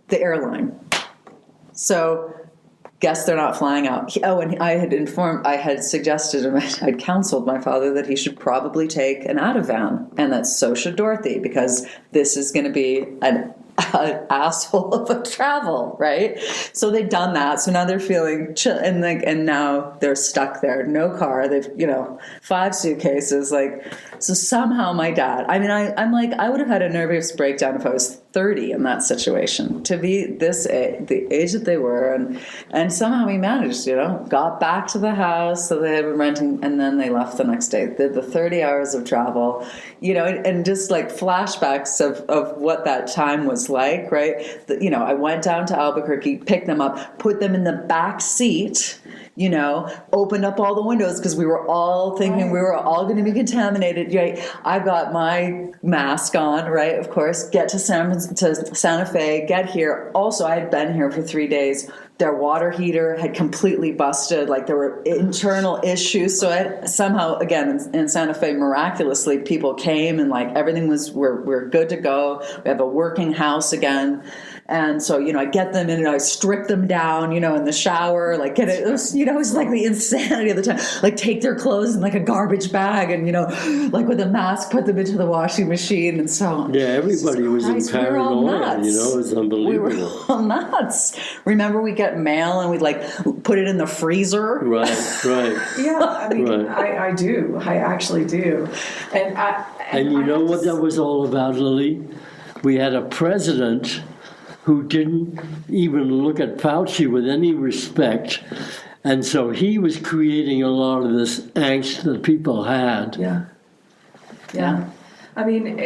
C: The airline. So guess they're not flying out. And I had suggested and I'd counseled my father that he should probably take an Ativan, and that so should Dorothy, because this is going to be an asshole of a travel, right? So they've done that. So now they're feeling chill, and now they're stuck there. No car. They've 5 suitcases. So somehow my dad. I mean, I'm like, I would have had a nervous breakdown if I was 30 in that situation, to be the age that they were, and somehow we managed. Got back to the house that they had been renting, and then they left the next day. Did the 30 hours of travel, and just like flashbacks of what that time was like, right? I went down to Albuquerque, picked them up, put them in the back seat, opened up all the windows because we were all thinking we were all going to be contaminated. Right? I've got my mask on, right? Of course, get to Santa Fe, get here. Also, I had been here for 3 days. Their water heater had completely busted. Like there were internal issues. So somehow, again, in Santa Fe, miraculously, people came and everything we're good to go. We have a working house again. And so, I get them in and I strip them down, in the shower, it was, it was like the insanity of the time, take their clothes in a garbage bag and, with a mask, put them into the washing machine. And so,
B: yeah, everybody was in paranoia, it was unbelievable. We were
C: all nuts. Remember, we get mail and we'd put it in the freezer.
B: Right.
A: Yeah, I mean, right. I do. I actually do.
B: And you know what that was all about, Lily? We had a president who didn't even look at Fauci with any respect. And so he was creating a lot of this angst that people had.
A: Yeah. Yeah. I mean,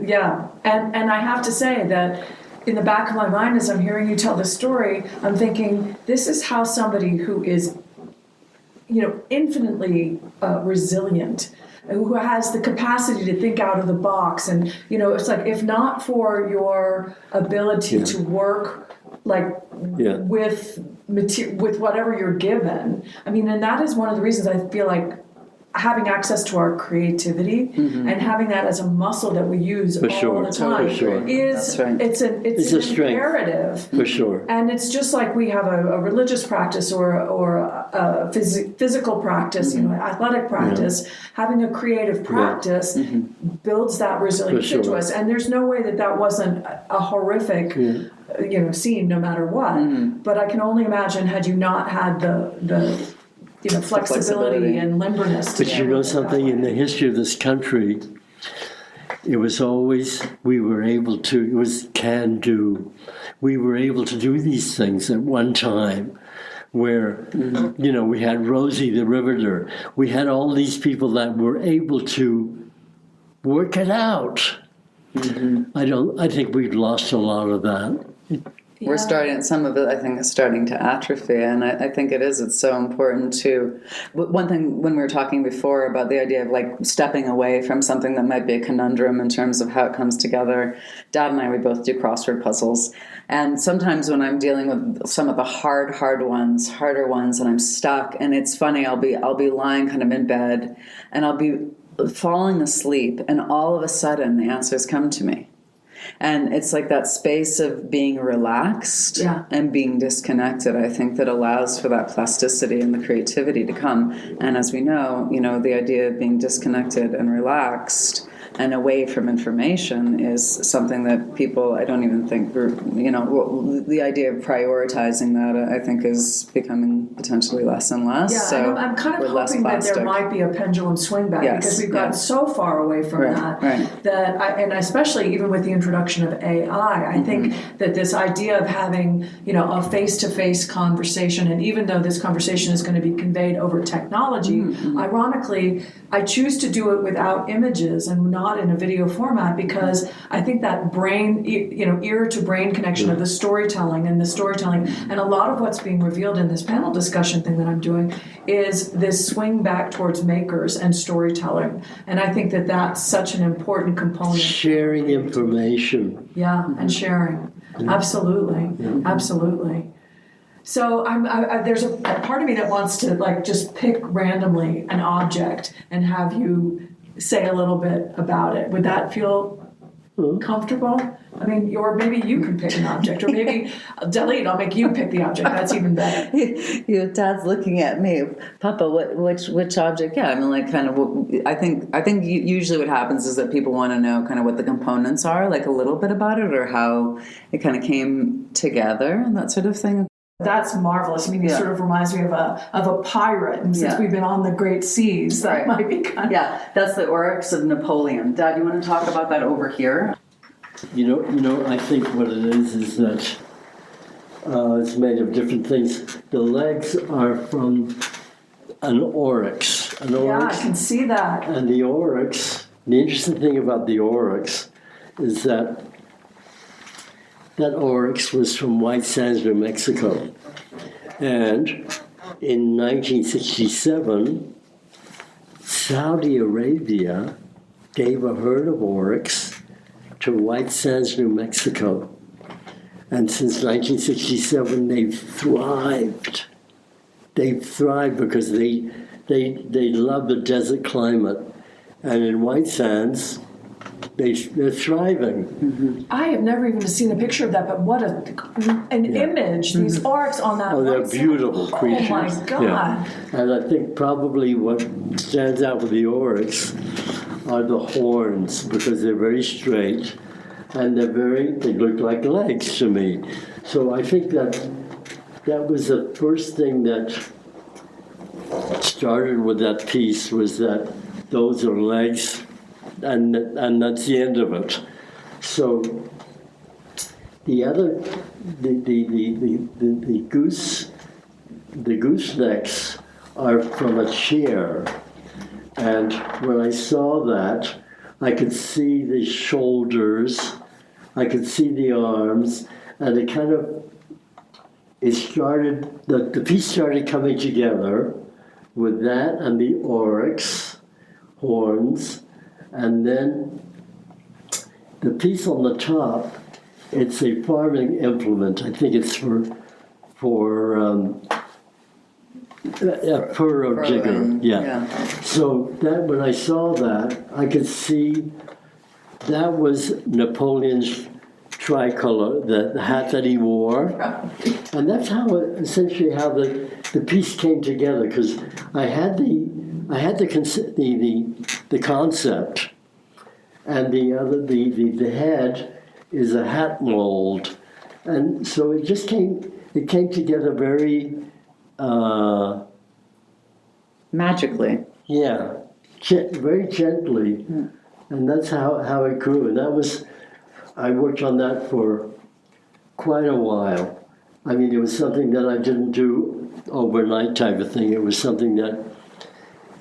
A: yeah. And I have to say that in the back of my mind, as I'm hearing you tell this story, I'm thinking, this is how somebody who is, infinitely resilient, who has the capacity to think out of the box. And, it's like, if not for your ability to work with whatever you're given, I mean, and that is one of the reasons I feel like having access to our creativity and having that as a muscle that we use all the time is it's an imperative
B: for sure.
A: And it's just like we have a religious practice or a physical practice, athletic practice. Having a creative practice builds that resilience into us, and there's no way that wasn't a horrific scene, no matter what. But I can only imagine, had you not had the flexibility and limberness.
B: But something, in the history of this country, it was always, it was can do. We were able to do these things at one time where, we had Rosie the Riveter. We had all these people that were able to work it out. I think we've lost a lot of that.
C: We're starting, some of it I think is starting to atrophy, and I think it's so important to, one thing when we were talking before about the idea of like stepping away from something that might be a conundrum in terms of how it comes together. Dad and I, we both do crossword puzzles, and sometimes when I'm dealing with some of the harder ones, and I'm stuck, and it's funny, I'll be lying kind of in bed, and I'll be falling asleep, and all of a sudden the answers come to me. And it's like that space of being relaxed and being disconnected, I think, that allows for that plasticity and the creativity to come. And as we know, the idea of being disconnected and relaxed and away from information is something that people, I don't even think, the idea of prioritizing that, I think, is becoming potentially less and less.
A: Yeah,
C: so
A: and I'm kind of hoping that there might be a pendulum swing back, because we've gotten so far away from that, and especially even with the introduction of AI, I think that this idea of having, a face-to-face conversation, and even though this conversation is going to be conveyed over technology, ironically, I choose to do it without images and not in a video format, because I think that brain, ear to brain connection of the storytelling, and a lot of what's being revealed in this panel discussion thing that I'm doing is this swing back towards makers and storytelling. And I think that that's such an important component.
B: Sharing information.
A: Yeah, and sharing. Absolutely. Absolutely. So there's a part of me that wants to just pick randomly an object and have you say a little bit about it. Would that feel comfortable? I mean, or maybe you can pick an object, or maybe Dalit, I'll make you pick the object. That's even better.
C: Dad's looking at me, Papa. Which object? Yeah, I mean, kind of. I think usually what happens is that people want to know kind of what the components are, a little bit about it, or how it kind of came together, and that sort of thing.
A: That's marvelous. I mean, it sort of reminds me of a pirate, and since we've been on the great seas, that might be kind of...
C: that's the Oryx of Napoleon. Dad, you want to talk about that over here?
B: I think what it is that it's made of different things. The legs are from an oryx.
A: Yeah, I can see that.
B: And the oryx, the interesting thing about the oryx is that oryx was from White Sands, New Mexico. And in 1967, Saudi Arabia gave a herd of oryx to White Sands, New Mexico. And since 1967, they've thrived. They've thrived because they love the desert climate. And in White Sands, they're thriving.
A: I have never even seen a picture of that, but what an image. These oryx on that.
B: Oh, they're beautiful creatures.
A: Oh my God.
B: Yeah. And I think probably what stands out with the oryx are the horns, because they're very straight and they look like legs to me. So I think that was the first thing that started with that piece, was that those are legs. And that's the end of it. So the goosenecks are from a chair, and when I saw that, I could see the shoulders, I could see the arms, and the piece started coming together with that and the oryx horns, and then the piece on the top, it's a farming implement. I think it's for furrow jigger. Yeah. So that when I saw that, I could see that was Napoleon's tricolor, the hat that he wore, and that's how essentially how the piece came together. Because I had the concept, and the head is a hat mold, and so it came together very
C: magically.
B: Yeah, very gently, and that's how it grew. And I worked on that for quite a while. I mean, it was something that I didn't do overnight type of thing. It was something that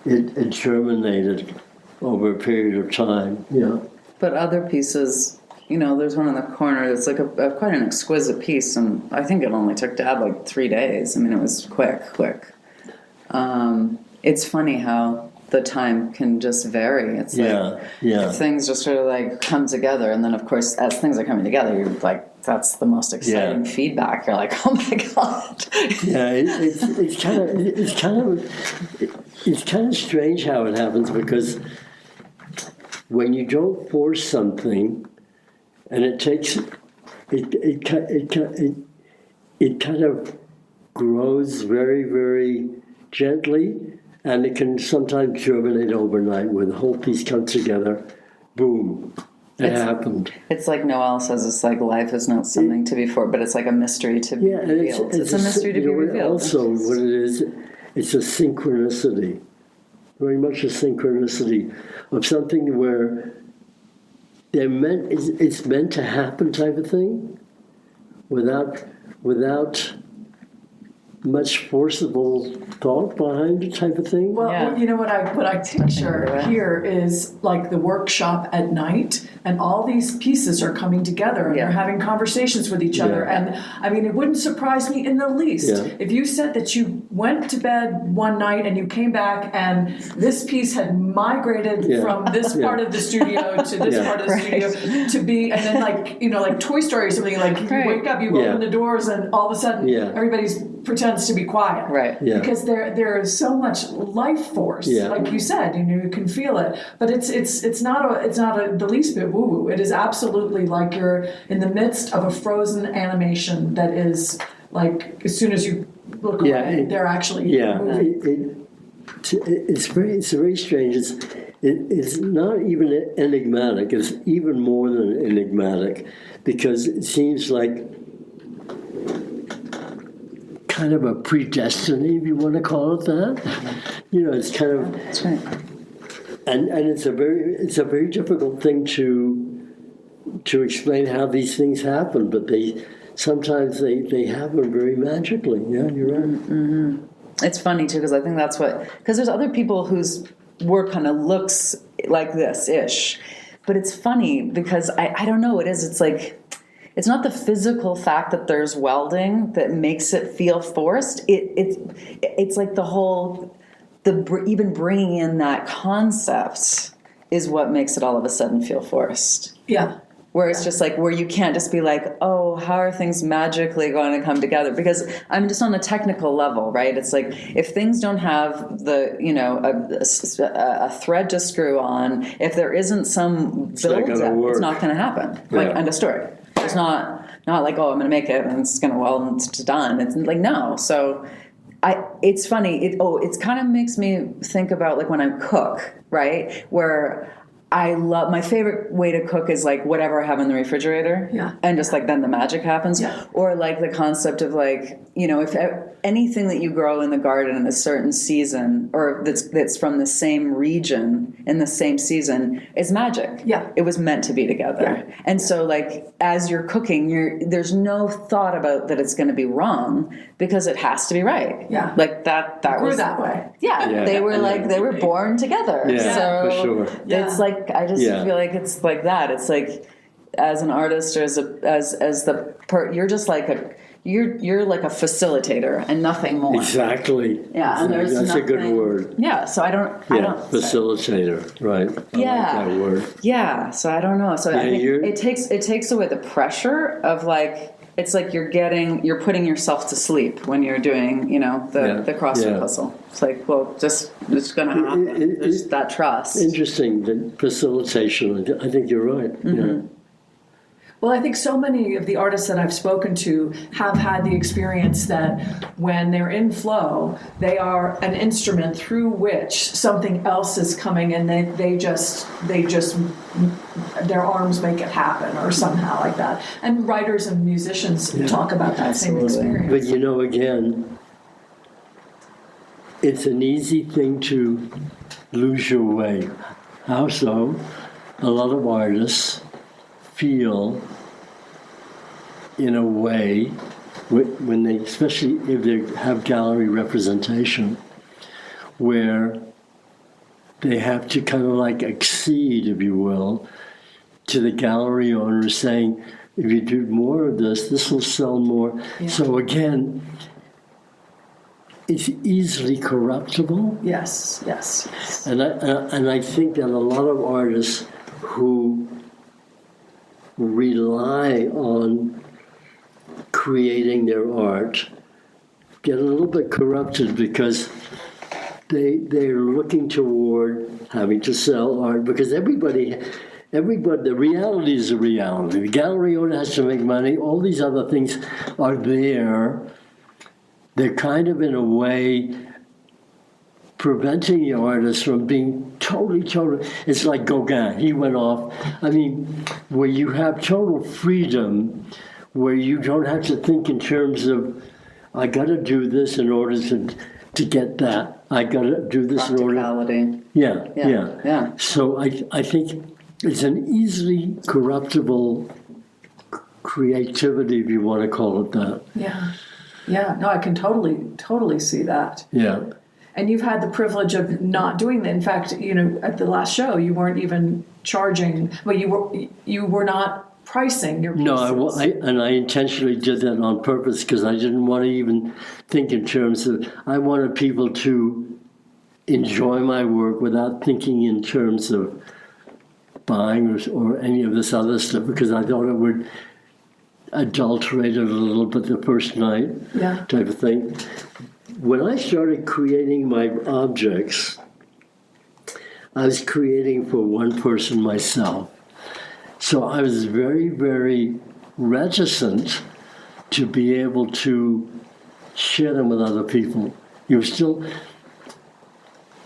B: it germinated over a period of time. Yeah.
C: But other pieces, there's one in the corner that's like quite an exquisite piece, and I think it only took Dad like 3 days. I mean, it was quick. It's funny how the time can just vary. It's if things just sort of like come together, and then of course as things are coming together, you're like, that's the most exciting feedback. You're like, oh my God.
B: Yeah, it's kind of strange how it happens, because when you don't force something, and it kind of grows very, very gently. And it can sometimes germinate overnight where the whole piece comes together. Boom. It happened.
C: It's like Noel says, it's like life is not something to be for, but it's like a mystery to be revealed. It's a mystery to be revealed.
B: Also, what it is, it's a synchronicity. Very much a synchronicity of something where it's meant to happen type of thing without much forcible thought behind it type of thing.
A: Well, what I picture here is like the workshop at night, and all these pieces are coming together, and they're having conversations with each other. And I mean, it wouldn't surprise me in the least if you said that you went to bed one night and you came back and this piece had migrated from this part of the studio to this part of the studio to be, and then like Toy Story or something, like you wake up, you open the doors, and all of a sudden everybody's pretends to be quiet, because there is so much life force, like you said, you can feel it, but it's not the least bit woo woo. It is absolutely like you're in the midst of a frozen animation that is like as soon as you look away, they're actually moving.
B: It's very strange. It's not even enigmatic. It's even more than enigmatic, because it seems like kind of a predestiny, if you want to call it that. It's kind of. That's right. And it's a very difficult thing to explain how these things happen, but sometimes they happen very magically. Yeah, you're right.
C: Mm-hmm. It's funny too, because I think that's because there's other people whose work kind of looks like this-ish, but it's funny because I don't know, it's like. It's not the physical fact that there's welding that makes it feel forced. It's like even bringing in that concept is what makes it all of a sudden feel forced.
A: Yeah.
C: Where it's just like, where you can't just be like, oh, how are things magically going to come together? Because I'm just on a technical level, right? It's like, if things don't have a thread to screw on, if there isn't some build-up, it's not going to happen. Like, end of story. It's not like, oh, I'm going to make it and it's going to weld and it's done. It's like, no. So it's funny. It kind of makes me think about like when I cook, right? Where I love, my favorite way to cook is like whatever I have in the refrigerator. Yeah. And just like then the magic happens. Yeah. Or like the concept of like, if anything that you grow in the garden in a certain season or that's from the same region in the same season is magic. Yeah. It was meant to be together. Yeah. And so like as you're cooking, there's no thought about that it's going to be wrong because it has to be right. Yeah. Like that was
A: that way.
C: Yeah. They were born together.
B: Yeah,
C: so
B: for sure.
C: It's like feel like it's like that. It's like as an artist or you're just like you're like a facilitator and nothing more.
B: Exactly.
C: Yeah, and there's
B: that's
C: nothing,
B: a good word.
C: Yeah, so I don't
B: facilitator, right? I like that word.
C: Yeah, so I don't know. So I think it takes away the pressure of like, it's like you're putting yourself to sleep when you're doing, the CrossFit puzzle. It's like, well, it's going to happen. There's that trust.
B: Interesting, the facilitation. I think you're right.
C: Mm-hmm.
B: Yeah.
A: Well, I think so many of the artists that I've spoken to have had the experience that when they're in flow, they are an instrument through which something else is coming, and they just their arms make it happen, or somehow like that. And writers and musicians talk about that same experience.
B: But again, it's an easy thing to lose your way. How so? A lot of artists feel in a way when they, especially if they have gallery representation, where they have to kind of like accede, if you will, to the gallery owner, saying, if you do more of this will sell more. Yeah. So again, it's easily corruptible.
A: Yes.
B: And I think that a lot of artists who rely on creating their art get a little bit corrupted because they're looking toward having to sell art, because everybody, the reality is a reality. The gallery owner has to make money. All these other things are there. They're kind of, in a way, preventing the artist from being totally. It's like Gauguin. He went off. I mean, where you have total freedom, where you don't have to think in terms of, I got to do this in order to get that. I got to do this in order. Yeah. So I think it's an easily corruptible creativity, if you want to call it that.
A: Yeah. No, I can totally see that.
B: Yeah.
A: And you've had the privilege of not doing that. In fact, at the last show, you weren't even charging. Well, you were not pricing your pieces.
B: No, I intentionally did that on purpose, because I didn't want to even think in terms of. I wanted people to enjoy my work without thinking in terms of buying or any of this other stuff, because I thought it would adulterate it a little bit the first night, type of thing. When I started creating my objects, I was creating for one person myself. So I was very, very reticent to be able to share them with other people. You were still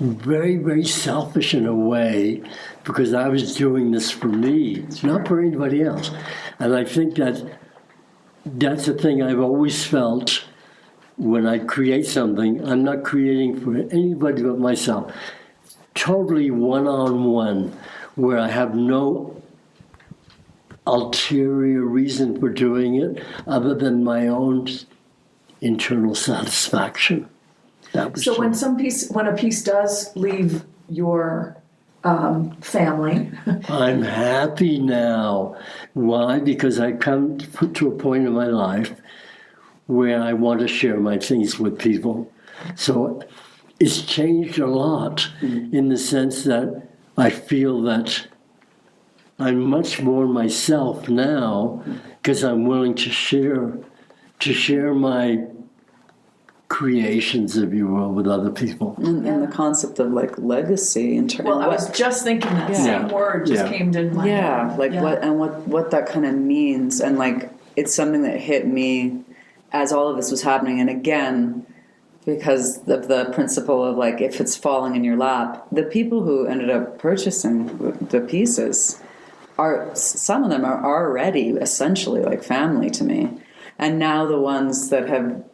B: very, very selfish in a way, because I was doing this for me, not for anybody else. And I think that's the thing I've always felt. When I create something, I'm not creating for anybody but myself. Totally one-on-one, where I have no ulterior reason for doing it other than my own internal satisfaction.
A: So when a piece does leave your family,
B: I'm happy now. Why? Because I come to a point in my life where I want to share my things with people. So it's changed a lot in the sense that I feel that I'm much more myself now, because I'm willing to share my creations, if you will, with other people.
C: And the concept of like legacy in terms.
A: Well, I was just thinking that same word just came to my head.
C: What that kind of means, and like it's something that hit me as all of this was happening, and again, because of the principle of like, if it's falling in your lap, the people who ended up purchasing the pieces some of them are already essentially like family to me. And now the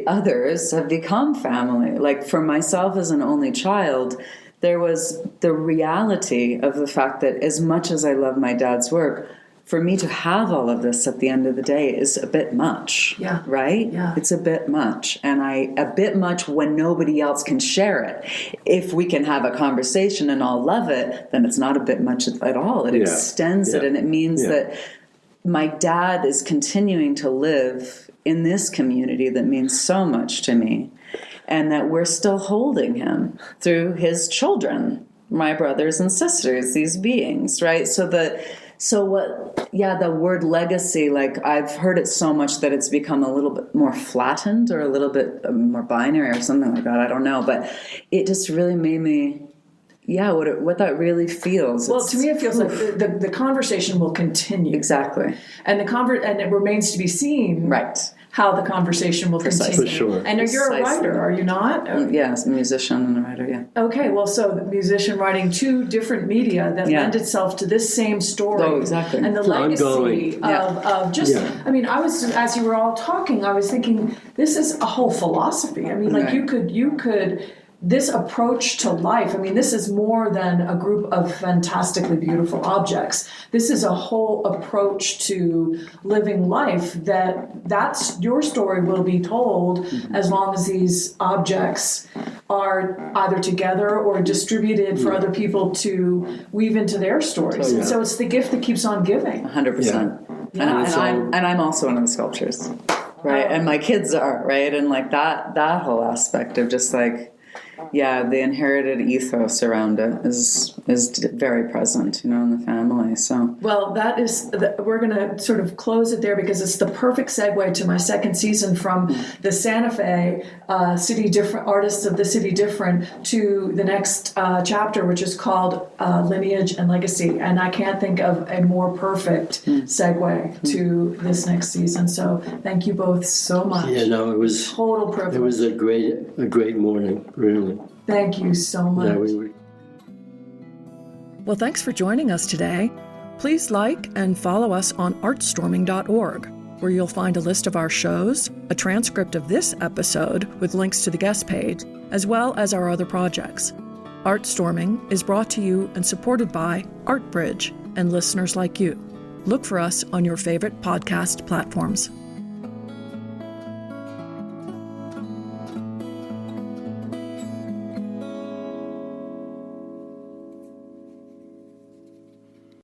C: others have become family. Like for myself as an only child, there was the reality of the fact that as much as I love my dad's work, for me to have all of this at the end of the day is a bit much.
A: Yeah.
C: Right?
A: Yeah.
C: It's a bit much. And a bit much when nobody else can share it. If we can have a conversation and all love it, then it's not a bit much at all. It extends it, and it means that my dad is continuing to live in this community that means so much to me, and that we're still holding him through his children, my brothers and sisters, these beings, right? The word legacy, like I've heard it so much that it's become a little bit more flattened or a little bit more binary or something like that. I don't know, but it just really made me, what that really feels.
A: Well, to me, it feels like the conversation will continue.
C: Exactly.
A: And and it remains to be seen.
C: Right.
A: How the conversation will continue.
B: For sure.
A: And you're a writer, are you not?
C: Yes, a musician and a writer, yeah.
A: Okay, well, so the musician writing two different media that lend itself to this same story.
C: Oh, exactly.
A: And the legacy of just, I mean, as you were all talking, I was thinking, this is a whole philosophy. I mean, like you could this approach to life, I mean, this is more than a group of fantastically beautiful objects. This is a whole approach to living life that's your story will be told as long as these objects are either together or distributed for other people to weave into their stories. And so it's the gift that keeps on giving.
C: 100%. And I'm also one of the sculptors, right? And my kids are, right? And like that whole aspect of just like, the inherited ethos around it is very present, in the family. So
A: well, we're going to sort of close it there because it's the perfect segue to my second season from the Santa Fe City Different Artists of the City Different to the next chapter, which is called Lineage and Legacy. And I can't think of a more perfect segue to this next season. So thank you both so much.
B: Yeah, no, it was
A: total privilege.
B: It was a great morning, really.
A: Thank you so much.
D: Well, thanks for joining us today. Please like and follow us on artstorming.org, where you'll find a list of our shows, a transcript of this episode with links to the guest page, as well as our other projects. ArtStorming is brought to you and supported by ArtBridge and listeners like you. Look for us on your favorite podcast platforms.